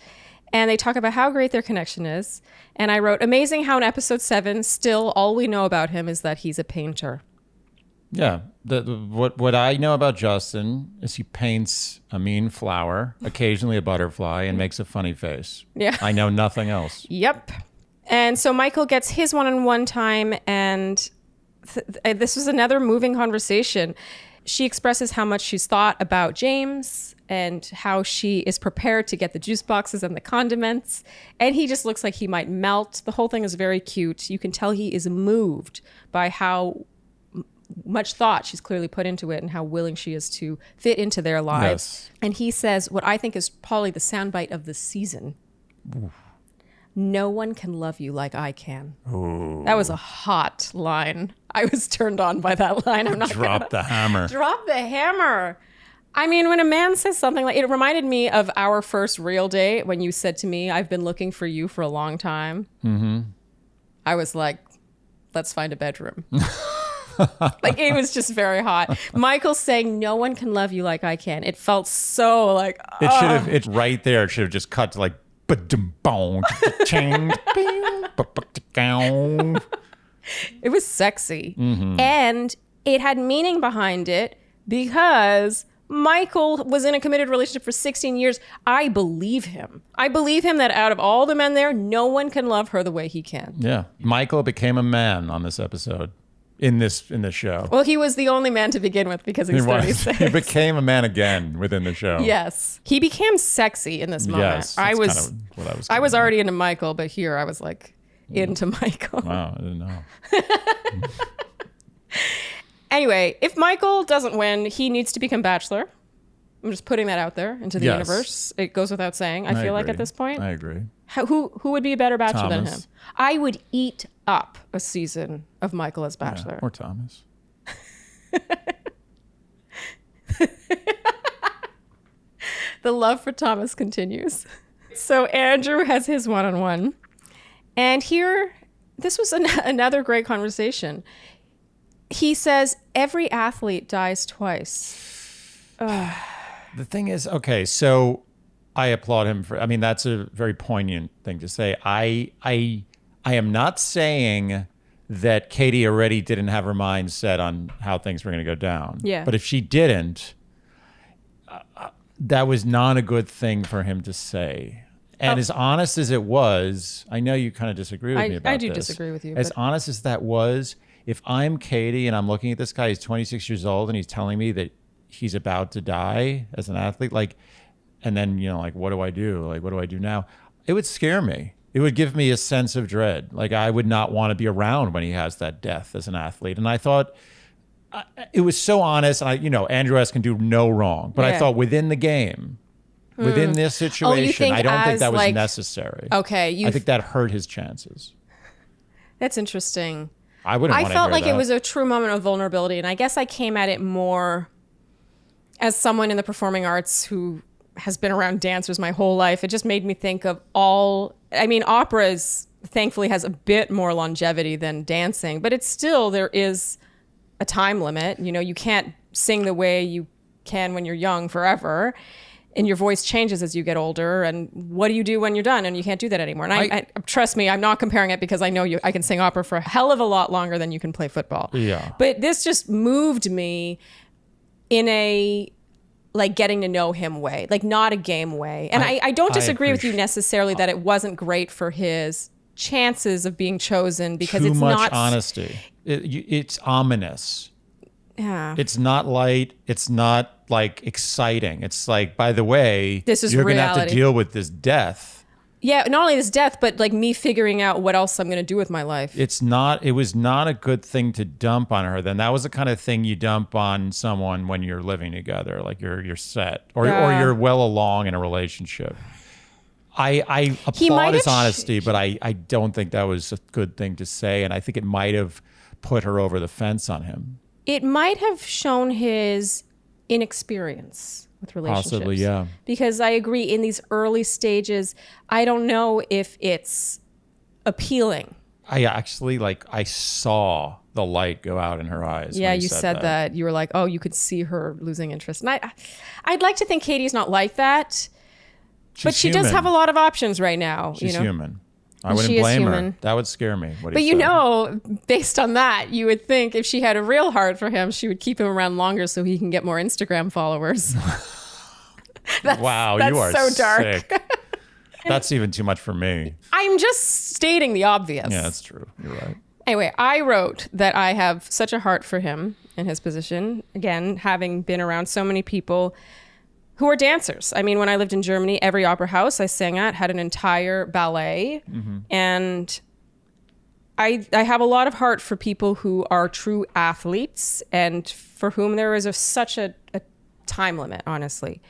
And they talk about how great their connection is. And I wrote, amazing how in episode 7, still all we know about him is that he's a painter. Yeah. What I know about Justin is he paints a mean flower, occasionally a butterfly, and makes a funny face. Yeah. I know nothing else. Yep. And so Michael gets his one-on-one time, and this was another moving conversation. She expresses how much she's thought about James and how she is prepared to get the juice boxes and the condiments. And he just looks like he might melt. The whole thing is very cute. You can tell he is moved by how much thought she's clearly put into it and how willing she is to fit into their lives. Yes. And he says what I think is probably the soundbite of the season. Oof. No one can love you like I can. Ooh. That was a hot line. I was turned on by that line. I'm not Drop the hammer. Drop the hammer. I mean, when a man says something like, it reminded me of our first real date when you said to me, I've been looking for you for a long time. Mm-hmm. I was like, let's find a bedroom. Like, it was just very hot. Michael saying, no one can love you like I can. It felt so like, It should have, it's right there. It should have just cut to like, it was sexy. Mm-hmm. And it had meaning behind it because Michael was in a committed relationship for 16 years. I believe him. I believe him that out of all the men there, no one can love her the way he can. Yeah. Michael became a man on this episode. In this show. Well, he was the only man to begin with because he's 36. He became a man again within the show. Yes. He became sexy in this moment. Yes. I was already into Michael, but here I was like into Michael. Wow, I didn't know. Anyway, if Michael doesn't win, he needs to become Bachelor. I'm just putting that out there into the universe. It goes without saying, I feel like at this point. I agree. Who would be a better Bachelor than Thomas. him? I would eat up a season of Michael as Bachelor. Yeah, or Thomas. The love for Thomas continues. So Andrew has his one-on-one. And here, this was another great conversation. He says, every athlete dies twice. The thing is, okay, so I applaud him for, I mean, that's a very poignant thing to say. I am not saying that Katie already didn't have her mind set on how things were going to go down. Yeah. But if she didn't, that was not a good thing for him to say. And as honest as it was, I know you kind of disagree with me about this. I do disagree with you. As honest as that was, if I'm Katie and I'm looking at this guy, he's 26 years old and he's telling me that he's about to die as an athlete, like, and then, you know, like, what do I do? Like, what do I do now? It would scare me. It would give me a sense of dread. Like, I would not want to be around when he has that death as an athlete. And I thought it was so honest. And Andrew S. can do no wrong. But I thought within the game, within this situation, I don't think that was necessary. Okay. I think that hurt his chances. That's interesting. I wouldn't I want to felt hear like that. it was a true moment of vulnerability. And I guess I came at it more as someone in the performing arts who has been around dancers my whole life. It just made me think of operas thankfully has a bit more longevity than dancing, but it's still, there is a time limit. You know, you can't sing the way you can when you're young forever. And your voice changes as you get older. And what do you do when you're done? And you can't do that anymore. And I trust me, I'm not comparing it because I know I can sing opera for a hell of a lot longer than you can play football. Yeah. But this just moved me in a like getting to know him way, like not a game way. And I don't disagree with you necessarily that it wasn't great for his chances of being chosen because it's not too much honesty. It's ominous. Yeah. It's not light. It's not like exciting. It's like, by the way, this is you're going to reality. have to deal with this death. Yeah, not only this death, but like me figuring out what else I'm going to do with my life. It was not a good thing to dump on her. Then that was the kind of thing you dump on someone when you're living together, like you're set or you're well along in a relationship. I applaud his honesty, but I don't think that was a good thing to say. And I think it might have put her over the fence on him. It might have shown his inexperience with relationships. Possibly, yeah. Because I agree, in these early stages, I don't know if it's appealing. I actually, I saw the light go out in her eyes. Yeah, you said that. You were like, oh, you could see her losing interest. And I'd like to think Katie's not like that. But she does have a lot of options right now. She's human. I And wouldn't she is blame her. human. That would scare me. But you know, based on that, you would think if she had a real heart for him, she would keep him around longer so he can get more Instagram followers. Wow, you are so dark. sick. That's even too much for me. I'm just stating the obvious. Yeah, that's true. You're right. Anyway, I wrote that I have such a heart for him in his position. Again, having been around so many people who are dancers. I mean, when I lived in Germany, every opera house I sang at had an entire ballet. Mm-hmm. And I have a lot of heart for people who are true athletes and for whom there is such a time limit, honestly.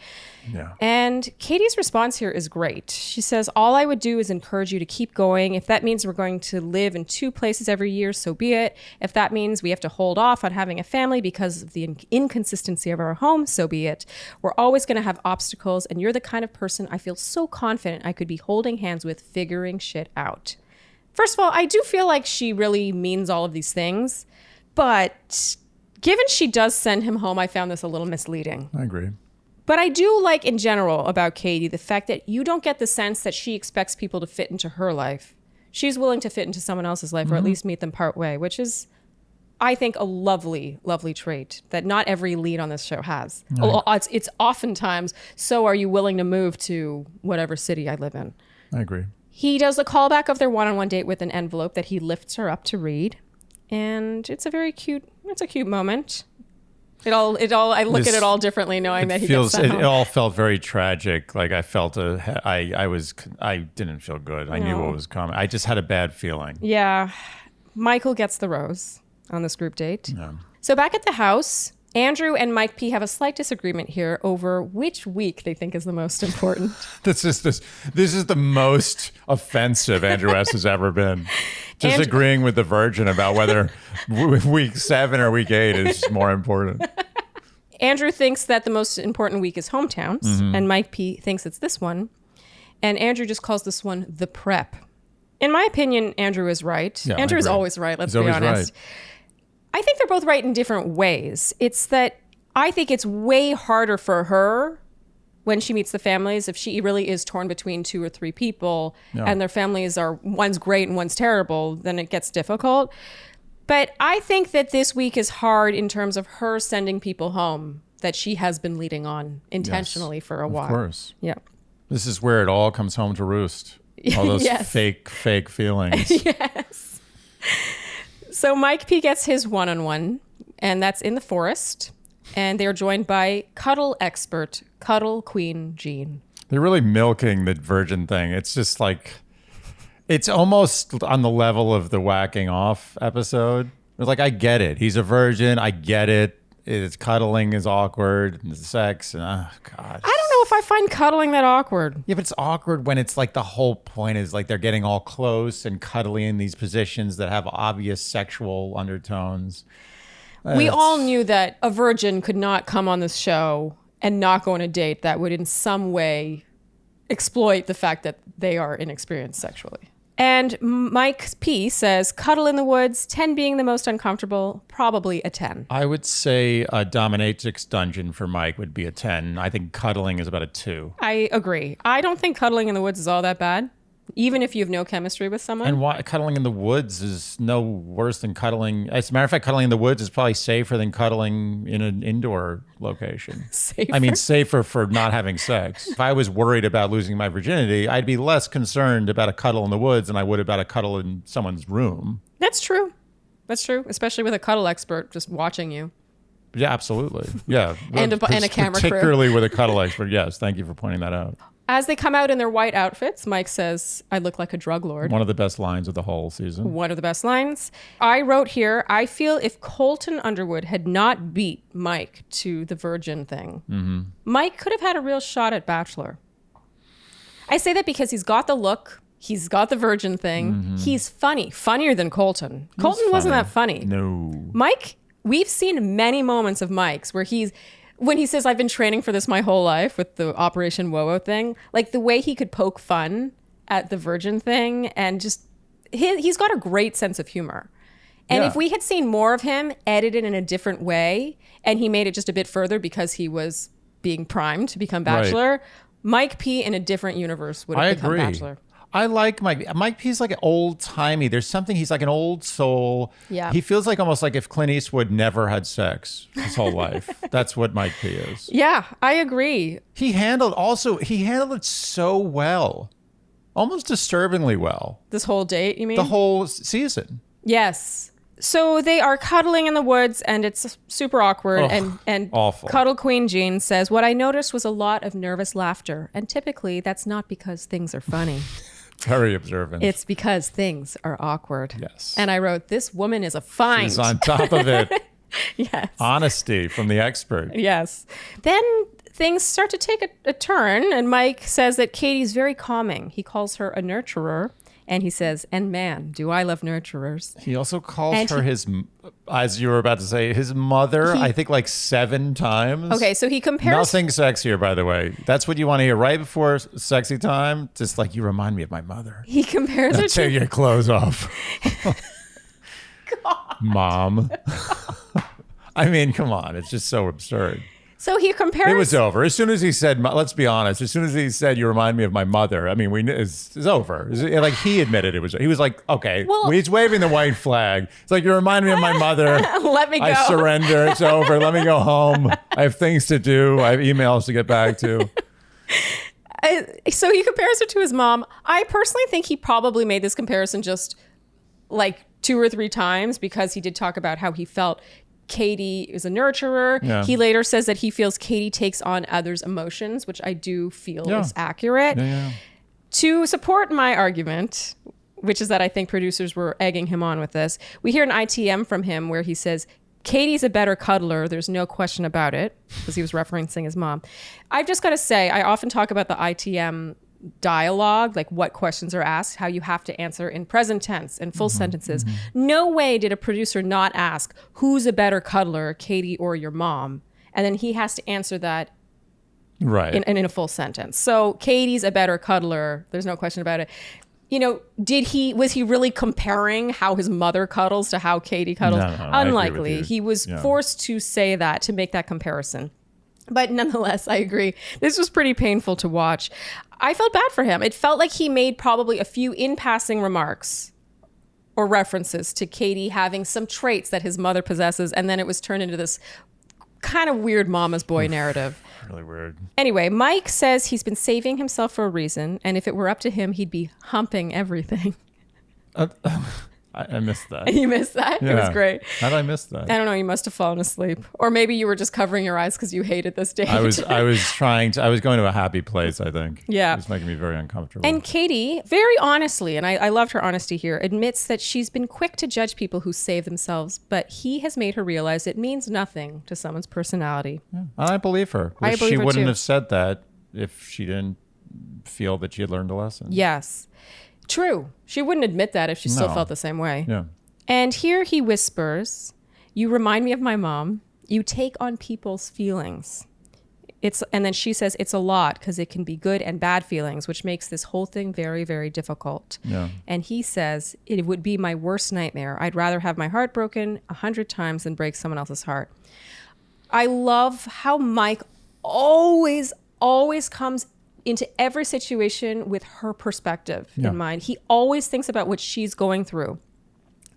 Yeah. And Katie's response here is great. She says, all I would do is encourage you to keep going. If that means we're going to live in 2 places every year, so be it. If that means we have to hold off on having a family because of the inconsistency of our home, so be it. We're always going to have obstacles, and you're the kind of person I feel so confident I could be holding hands with, figuring shit out. First of all, I do feel like she really means all of these things, but given she does send him home, I found this a little misleading. I agree. But I do like in general about Katie the fact that you don't get the sense that she expects people to fit into her life. She's willing to fit into someone else's life, or at least meet them part way, which is, I think, a lovely, lovely trait that not every lead on this show has. No. It's oftentimes, so are you willing to move to whatever city I live in? I agree. He does the callback of their one-on-one date with an envelope that he lifts her up to read. And it's a cute moment. I look at it all differently knowing that he gets sent home. It all felt very tragic. Like I felt I didn't feel good. I knew what was coming. I just had a bad feeling. Yeah. Michael gets the rose on this group date. Yeah. So back at the house, Andrew and Mike P have a slight disagreement here over which week they think is the most important. This is the most offensive Andrew S. has ever been. Disagreeing with the Virgin about whether week 7 or week 8 is more important. Andrew thinks that the most important week is hometowns, and Mike P thinks it's this one. And Andrew just calls this one the prep. In my opinion, Andrew is right. Yeah, Andrew is always right, let's be honest. Right. I think they're both right in different ways. It's that I think it's way harder for her when she meets the families, if she really is torn between 2 or 3 people and their families are, one's great and one's terrible, then it gets difficult. But I think that this week is hard in terms of her sending people home that she has been leading on intentionally for a while. Of course. Yeah. This is where it all comes home to roost. All those fake feelings. Yes. So Mike P gets his one-on-one, and that's in the forest. And they're joined by cuddle expert, Cuddle Queen Jean. They're really milking the Virgin thing. It's just like, it's almost on the level of the whacking off episode. It's like, I get it. He's a virgin. I get it. It's cuddling is awkward. And the sex. And, oh, God. I don't know know if I find cuddling that awkward. Yeah, but it's awkward when it's like the whole point is like they're getting all close and cuddly in these positions that have obvious sexual undertones. We all knew that a virgin could not come on this show and not go on a date that would in some way exploit the fact that they are inexperienced sexually. And Mike P says, cuddle in the woods, 10 being the most uncomfortable, probably a 10. I would say a dominatrix dungeon for Mike would be a 10. I think cuddling is about a 2. I agree. I don't think cuddling in the woods is all that bad, even if you have no chemistry with someone. And why cuddling in the woods is no worse than cuddling. As a matter of fact, cuddling in the woods is probably safer than cuddling in an indoor location. Safer? I mean, safer for not having sex. If I was worried about losing my virginity, I'd be less concerned about a cuddle in the woods than I would about a cuddle in someone's room. That's true. That's true, especially with a cuddle expert just watching you. Yeah, absolutely. Yeah. and a camera crew. Particularly with a cuddle expert. Yes. Thank you for pointing that out. As they come out in their white outfits, Mike says, I look like a drug lord. One of the best lines of the whole season. One of the best lines. I wrote here, I feel if Colton Underwood had not beat Mike to the virgin thing, Mike could have had a real shot at Bachelor. I say that because he's got the look. He's got the virgin thing. He's funny. Funnier than Colton. Colton wasn't that funny. No. Mike, we've seen many moments of Mike's where when he says, I've been training for this my whole life with the Operation Wowo thing, like the way he could poke fun at the virgin thing and just, he's got a great sense of humor. And if we had seen more of him edited in a different way and he made it just a bit further because he was being primed to become Bachelor, Mike P in a different universe would have become Bachelor. I like Mike. Mike P's like old timey. There's something, he's like an old soul. Yeah. He feels like almost like if Clint Eastwood never had sex his whole life. That's what Mike P is. Yeah, I agree. He handled it so well. Almost disturbingly well. This whole date, you mean? The whole season. Yes. So they are cuddling in the woods and it's super awkward. And awful. Cuddle Queen Jean says, what I noticed was a lot of nervous laughter. And typically that's not because things are funny. Very observant. It's because things are awkward. Yes. And I wrote, this woman is a find. She's on top of it. Yes. Honesty from the expert. Yes. Then things start to take a turn and Mike says that Katie's very calming. He calls her a nurturer. And he says, and man, do I love nurturers. He also calls her his, as you were about to say, his mother, I think like 7 times. Okay, so he compares. Nothing sexier, by the way. That's what you want to hear right before sexy time. Just like, you remind me of my mother. He compares her to. Take your clothes off. Mom. I mean, come on. It's just so absurd. So he compares. It was over. As soon as he said, let's be honest, as soon as he said, you remind me of my mother, I mean, it's over. Like, he admitted it was, he was like, okay, he's waving the white flag. It's like, you remind me of my mother. Let me go. I surrender. It's over. Let me go home. I have things to do. I have emails to get back to. So he compares her to his mom. I personally think he probably made this comparison just like 2 or 3 times because he did talk about how he felt Katie is a nurturer. Yeah. He later says that he feels Katie takes on others' emotions, which I do feel is accurate. Yeah. To support my argument, which is that I think producers were egging him on with this, we hear an ITM from him where he says, Katie's a better cuddler. There's no question about it, because he was referencing his mom. I've just got to say, I often talk about the ITM dialogue, like what questions are asked, how you have to answer in present tense and full sentences. No way did a producer not ask, who's a better cuddler, Katie or your mom? And then he has to answer that in a full sentence. So Katie's a better cuddler. There's no question about it. You know, was he really comparing how his mother cuddles to how Katie cuddles? No, unlikely. He was forced to say that, to make that comparison. But nonetheless, I agree. This was pretty painful to watch. I felt bad for him. It felt like he made probably a few in-passing remarks or references to Katie having some traits that his mother possesses, and then it was turned into this kind of weird mama's boy narrative. Really weird. Anyway, Mike says he's been saving himself for a reason, and if it were up to him, he'd be humping everything. I missed that. You missed that? Yeah. It was great. How did I miss that? I don't know. You must have fallen asleep. Or maybe you were just covering your eyes because you hated this date. I was going to a happy place, I think. Yeah. It was making me very uncomfortable. And Katie, very honestly, and I loved her honesty here, admits that she's been quick to judge people who save themselves, but he has made her realize it means nothing to someone's personality. Yeah. And I believe her. I believe she her wouldn't too. have said that if she didn't feel that she had learned a lesson. Yes. True. She wouldn't admit that if she still felt the same way. Yeah. And here he whispers, "You remind me of my mom. You take on people's feelings." And then she says, "It's a lot because it can be good and bad feelings, which makes this whole thing very, very difficult." Yeah. And he says, "It would be my worst nightmare. I'd rather have my heart broken 100 times than break someone else's heart." I love how Mike always comes into every situation with her perspective in mind. He always thinks about what she's going through.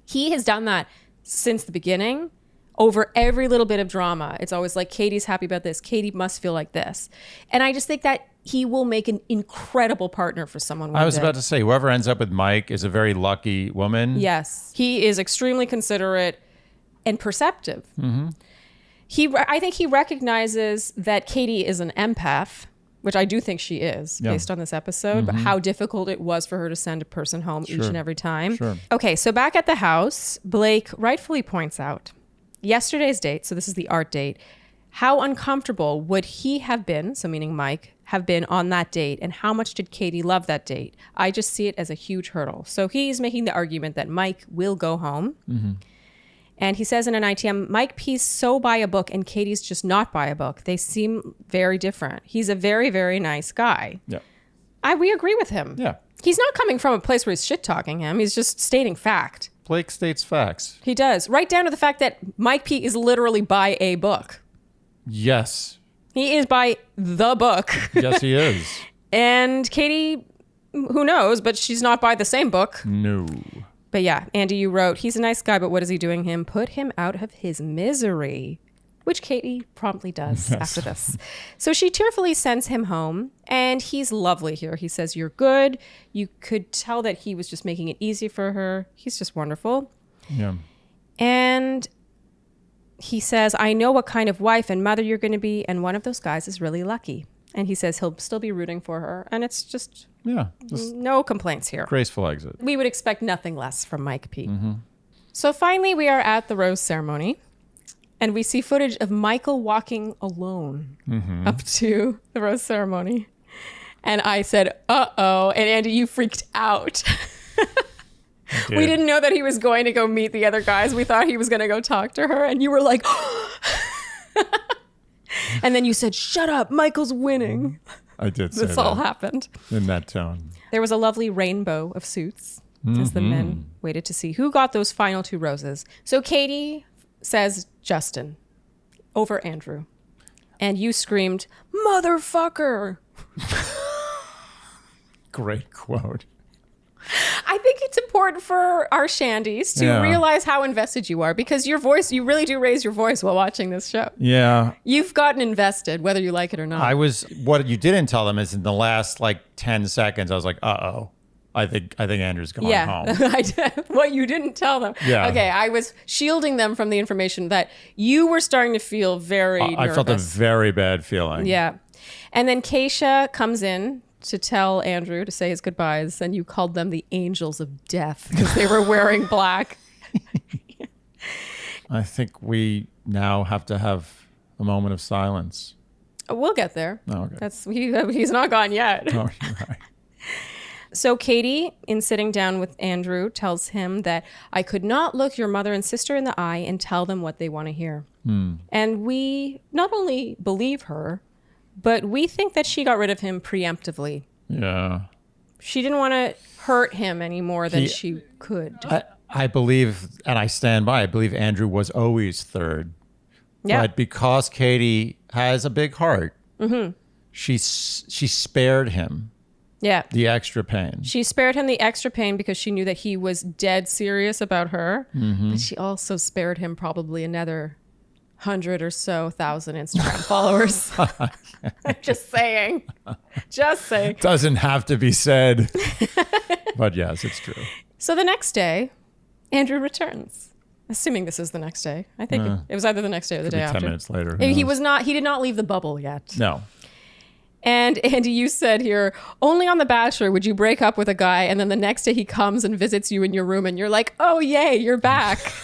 He has done that since the beginning. Over every little bit of drama, it's always like, Katie's happy about this. Katie must feel like this. And I just think that he will make an incredible partner for someone one I was day. about to say, whoever ends up with Mike is a very lucky woman. Yes. He is extremely considerate and perceptive. Mm-hmm. I think he recognizes that Katie is an empath, which I do think she is based on this episode, but how difficult it was for her to send a person home each and every time. Sure. Okay, so back at the house, Blake rightfully points out yesterday's date, so this is the art date, how uncomfortable would he have been, so meaning Mike, have been on that date, and how much did Katie love that date? I just see it as a huge hurdle. So he's making the argument that Mike will go home. Mm-hmm. And he says in an ITM, Mike P's so by a book and Katie's just not by a book. They seem very different. He's a very, very nice guy. Yeah. We agree with him. Yeah. He's not coming from a place where he's shit-talking him. He's just stating fact. Blake states facts. He does. Right down to the fact that Mike P is literally by a book. Yes. He is by the book. Yes, he is. And Katie, who knows, but she's not by the same book. No. But yeah, Andy, you wrote, he's a nice guy, but what is he doing him? Put him out of his misery, which Katie promptly does after this. So she tearfully sends him home, and he's lovely here. He says, "You're good." You could tell that he was just making it easy for her. He's just wonderful. Yeah. And he says, "I know what kind of wife and mother you're going to be, and one of those guys is really lucky." And he says he'll still be rooting for her, and it's just... Yeah. Just no complaints here. graceful exit. We would expect nothing less from Mike P. Mm-hmm. So finally, we are at the rose ceremony, and we see footage of Michael walking alone up to the rose ceremony. And I said, uh-oh. And Andy, you freaked out. We didn't know that he was going to go meet the other guys. We thought he was going to go talk to her. And you were like... And then you said, "Shut up, Michael's winning." I did say This that all happened. in that tone. There was a lovely rainbow of suits as the men waited to see who got those final 2 roses. So Katie says Justin over Andrew. And you screamed, "Motherfucker." Great quote. I think it's important for our Shandys to realize how invested you are, because your voice, you really do raise your voice while watching this show. Yeah. You've gotten invested, whether you like it or not. What you didn't tell them is in the last 10 seconds, I was like, uh-oh. I think Andrew's going home. I did. What you didn't tell them. Yeah. Okay, I was shielding them from the information that you were starting to feel very nervous. I felt a very bad feeling. Yeah. And then Keisha comes in to tell Andrew to say his goodbyes, and you called them the angels of death because they were wearing black. I think we now have to have a moment of silence. We'll get there. Oh, okay. He's not gone yet. Oh, you're right. So Katie, in sitting down with Andrew, tells him that I could not look your mother and sister in the eye and tell them what they want to hear. And we not only believe her, but we think that she got rid of him preemptively. Yeah. She didn't want to hurt him any more than she could. I believe, and I stand by, I believe Andrew was always third. Yeah. But because Katie has a big heart, she spared him the extra pain. She spared him the extra pain because she knew that he was dead serious about her. But she also spared him probably another 100 or so thousand Instagram followers. Just saying. Doesn't have to be said. But yes, it's true. So the next day, Andrew returns. Assuming this is the next day. I think it was either the next day or the day after. 10 minutes later. He did not leave the bubble yet. No. And Andy, you said here, only on The Bachelor would you break up with a guy and then the next day he comes and visits you in your room and you're like, oh, yay, you're back.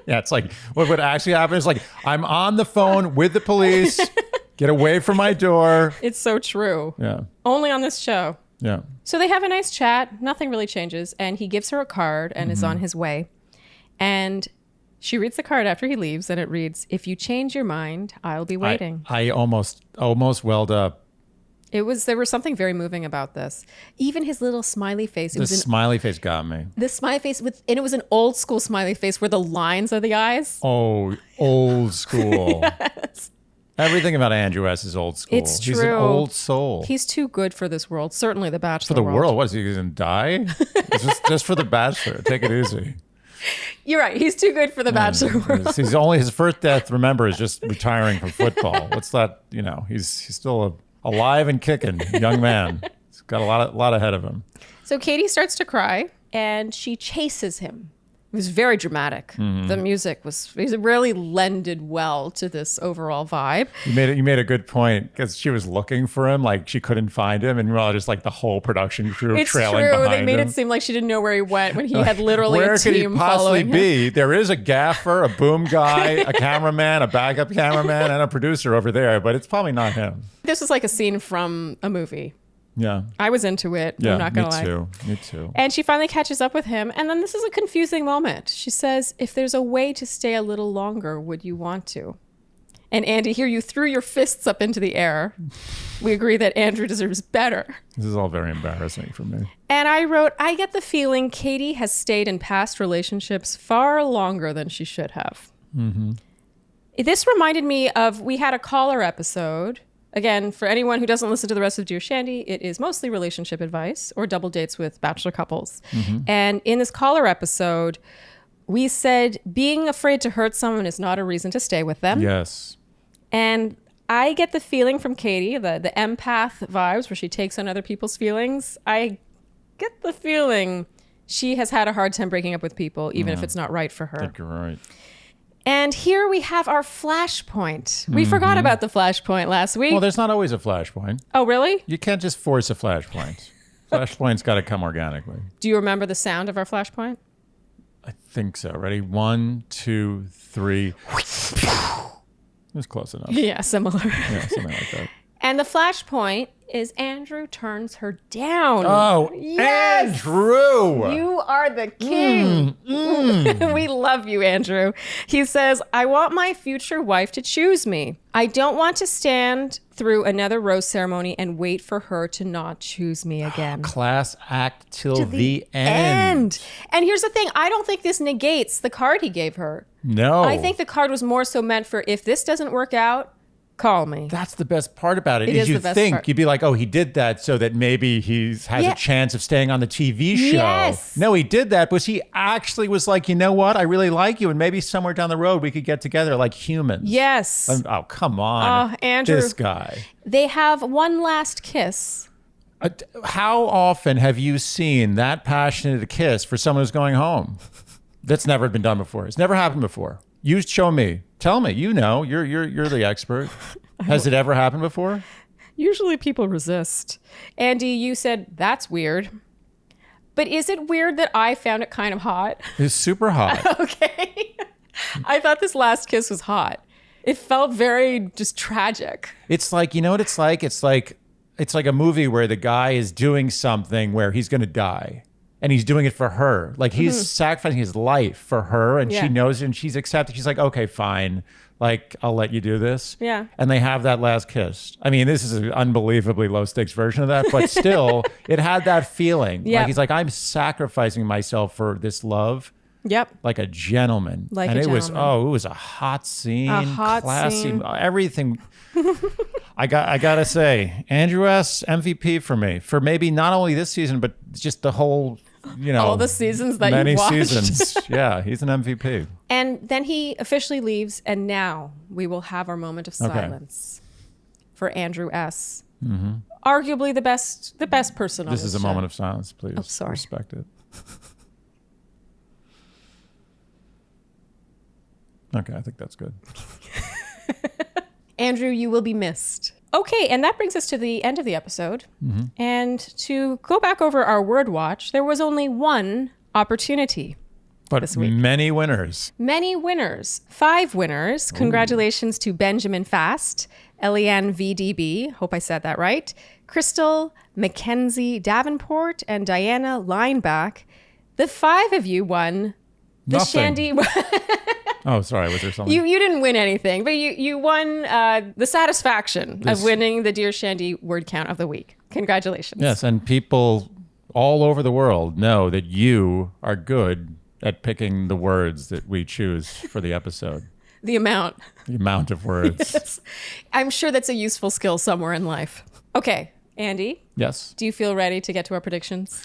Yeah, it's like what would actually happen is I'm on the phone with the police Get away from my door. It's so true. Yeah. Only on this show. Yeah. So they have a nice chat. Nothing really changes. And he gives her a card and is on his way. And she reads the card after he leaves, and it reads, "If you change your mind, I'll be waiting." I almost welled up. There was something very moving about this. Even his little smiley face. The smiley face got me. The smiley face and it was an old school smiley face where the lines are the eyes. Oh, old school. Yes. Everything about Andrew S. is old school. It's true. He's an old soul. He's too good for this world. Certainly the Bachelor For the world? What, is he going to die? It's just for the Bachelor. Take it easy. You're right. He's too good for the Bachelor world. He's only, his first death, remember, is just retiring from football. What's that? He's still alive and kicking young man. He's got a lot ahead of him. So Katie starts to cry and she chases him. It was very dramatic. The music really lended well to this overall vibe. You made a good point, because she was looking for him, like she couldn't find him, and meanwhile just like the whole production crew trailing behind him. It's true. They made it seem like she didn't know where he went when he had literally a team following him. Where could he possibly be? There is a gaffer, a boom guy, a cameraman, a backup cameraman, and a producer over there, but it's probably not him. This is like a scene from a movie. Yeah. I was into it. Yeah, I'm not going to lie. Me too. And she finally catches up with him. And then this is a confusing moment. She says, "If there's a way to stay a little longer, would you want to?" And Andy, here you threw your fists up into the air. We agree that Andrew deserves better. This is all very embarrassing for me. And I wrote, "I get the feeling Katie has stayed in past relationships far longer than she should have." Mm-hmm. This reminded me of, we had a caller episode. Again, for anyone who doesn't listen to the rest of Dear Shandy, it is mostly relationship advice or double dates with Bachelor couples. Mm-hmm. And in this caller episode, we said being afraid to hurt someone is not a reason to stay with them. Yes. And I get the feeling from Katie, the empath vibes where she takes on other people's feelings. I get the feeling she has had a hard time breaking up with people, even if it's not right for her. I think you're right. And here we have our flashpoint. We forgot about the flashpoint last week. Well, there's not always a flashpoint. Oh, really? You can't just force a flashpoint. Flashpoint's got to come organically. Do you remember the sound of our flashpoint? I think so. Ready? 1, 2, 3. It was close enough. Yeah, similar. Yeah, something like that. And the flashpoint is Andrew turns her down. Oh, yes! Andrew! You are the king. We love you, Andrew. He says, "I want my future wife to choose me. I don't want to stand through another rose ceremony and wait for her to not choose me again." Class act till the end. And here's the thing. I don't think this negates the card he gave her. No. I think the card was more so meant for, if this doesn't work out, call me. That's the best part about it. It is you the best think part. You'd be like, oh, he did that so that maybe he has a chance of staying on the TV show. Yes. No, he did that because he actually was like, you know what? I really like you, and maybe somewhere down the road we could get together like humans. Yes. Oh, come on. Oh, Andrew. This guy. They have one last kiss. How often have you seen that passionate a kiss for someone who's going home? That's never been done before. It's never happened before. You show me. Tell me. You know. You're the expert. Has it ever happened before? Usually people resist. Andy, you said that's weird. But is it weird that I found it kind of hot? It's super hot. Okay. I thought this last kiss was hot. It felt very just tragic. It's like, you know what it's like? It's like a movie where the guy is doing something where he's going to die. And he's doing it for her. Like he's sacrificing his life for her, and she knows it, and she's accepted. She's like, okay, fine. Like, I'll let you do this. Yeah. And they have that last kiss. I mean, this is an unbelievably low stakes version of that, but still, it had that feeling. Yeah. Like he's like, I'm sacrificing myself for this love. Yep. Like a gentleman. Like and a it gentleman. was a hot scene. A hot classy, scene. Everything. I gotta say, Andrew S. MVP for me. For maybe not only this season, but just the whole, all the seasons that many you've watched. seasons. Yeah, he's an MVP. And then he officially leaves, and now we will have our moment of silence for Andrew S. Mm-hmm. Arguably the best person on this is a show. moment of silence, please. Oh, sorry. Respect it. Okay, I think that's good. Andrew, you will be missed. Okay, and that brings us to the end of the episode. Mm-hmm. And to go back over our word watch, there was only one opportunity. But this week. many winners. Many winners. 5 winners. Congratulations to Benjamin Fast, Eliane VDB, hope I said that right, Crystal, Mackenzie Davenport, and Diana Lineback. The 5 of you won the Nothing. Shandy. Oh, sorry. Was there something? You didn't win anything, but you won the satisfaction of winning the Dear Shandy word count of the week. Congratulations. Yes, and people all over the world know that you are good at picking the words that we choose for the episode. The amount. The amount of words. Yes. I'm sure that's a useful skill somewhere in life. Okay, Andy. Yes. Do you feel ready to get to our predictions?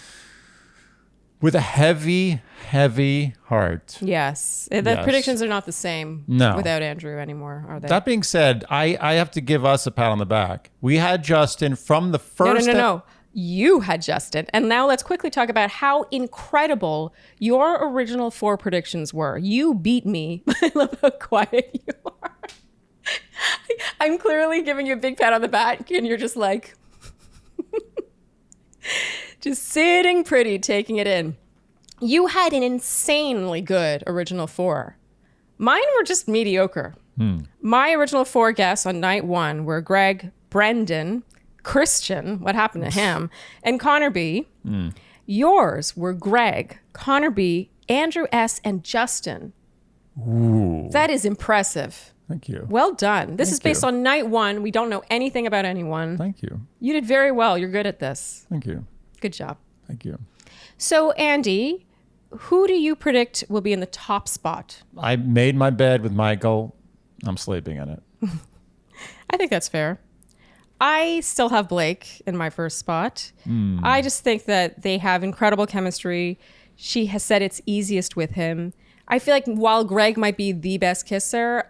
With a heavy, heavy heart. Yes. The Yes. predictions are not the same No. without Andrew anymore, are they? That being said, I have to give us a pat on the back. We had Justin from the first... No. You had Justin. And now let's quickly talk about how incredible your original 4 predictions were. You beat me. I love how quiet you are. I'm clearly giving you a big pat on the back, and you're just like... just sitting pretty, taking it in. You had an insanely good original 4. Mine were just mediocre. My original 4 guests on night 1 were Greg, Brendan, Christian, what happened to him, and Connor B. Yours were Greg, Connor B, Andrew S, and Justin. Ooh. That is impressive. Thank you. Well done. This is Thank based you. on night 1. We don't know anything about anyone. Thank you. You did very well. You're good at this. Thank you. Good job. Thank you. So, Andy, who do you predict will be in the top spot? I made my bed with Michael. I'm sleeping in it. I think that's fair. I still have Blake in my first spot. I just think that they have incredible chemistry. She has said it's easiest with him. I feel like while Greg might be the best kisser,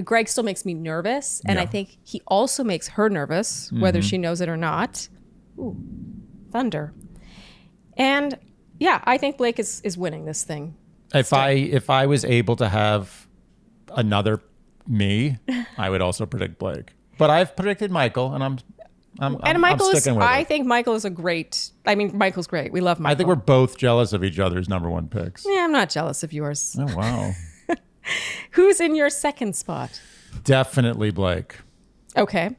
Greg still makes me nervous. And Yeah. I think he also makes her nervous, whether she knows it or not. Ooh, thunder. And yeah, I think Blake is winning this thing. If I was able to have another me, I would also predict Blake. But I've predicted Michael, and I'm sticking with I it. think Michael is Michael's great. We love Michael. I think we're both jealous of each other's number 1 picks. Yeah, I'm not jealous of yours. Oh, wow. Who's in your second spot? Definitely Blake. Okay.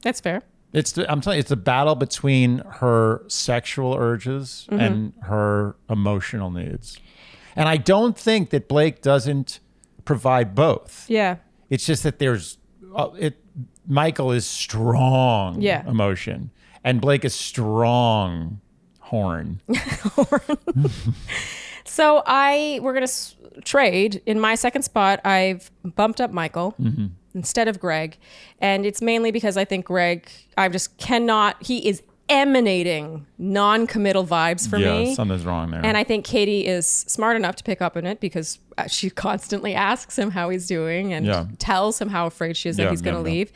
That's fair. I'm telling you, it's a battle between her sexual urges and her emotional needs. And I don't think that Blake doesn't provide both. Yeah. It's just that Michael is strong Yeah. emotion, and Blake is strong horn. So we're going to trade. In my second spot, I've bumped up Michael instead of Greg. And it's mainly because I think Greg, he is emanating non-committal vibes for me. Yeah, something's wrong there. And I think Katie is smart enough to pick up on it because she constantly asks him how he's doing and tells him how afraid she is that he's going to leave.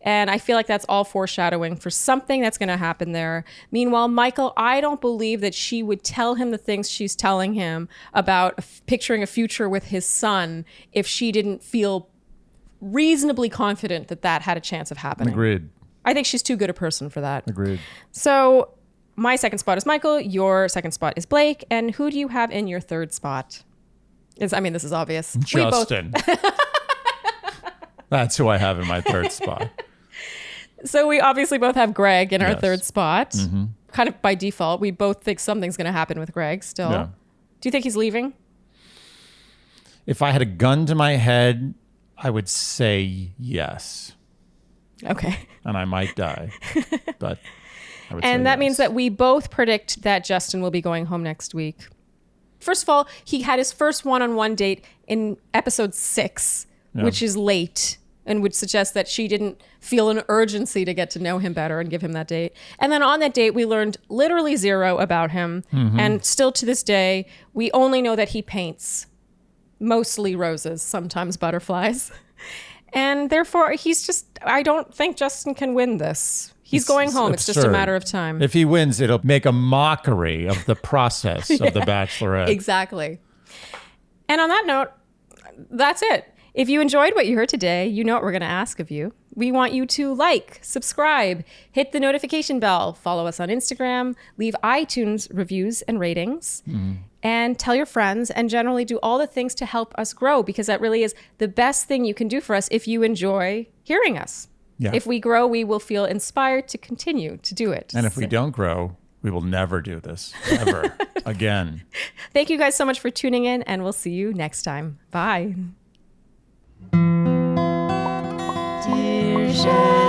And I feel like that's all foreshadowing for something that's going to happen there. Meanwhile, Michael, I don't believe that she would tell him the things she's telling him about picturing a future with his son if she didn't feel reasonably confident that had a chance of happening. Agreed. I think she's too good a person for that. Agreed. So my second spot is Michael. Your second spot is Blake. And who do you have in your third spot? This is obvious. Justin. That's who I have in my third spot. So we obviously both have Greg in our Yes. third spot. Kind of by default. We both think something's going to happen with Greg still. Yeah. Do you think he's leaving? If I had a gun to my head, I would say yes. Okay. And I might die. But I would say And that yes. means that we both predict that Justin will be going home next week. First of all, he had his first one-on-one date in episode 6, which is late and would suggest that she didn't feel an urgency to get to know him better and give him that date. And then on that date, we learned literally 0 about him. And still to this day, we only know that he paints mostly roses, sometimes butterflies. And therefore, I don't think Justin can win this. He's going home. It's just a absurd. matter of time. If he wins, it'll make a mockery of the process of the Bachelorette. Exactly. And on that note, that's it. If you enjoyed what you heard today, you know what we're going to ask of you. We want you to like, subscribe, hit the notification bell, follow us on Instagram, leave iTunes reviews and ratings, and tell your friends, and generally do all the things to help us grow, because that really is the best thing you can do for us if you enjoy hearing us. Yeah. If we grow, we will feel inspired to continue to do it. And if we don't grow, we will never do this ever again. Thank you guys so much for tuning in, and we'll see you next time. Bye. Dear Shandy.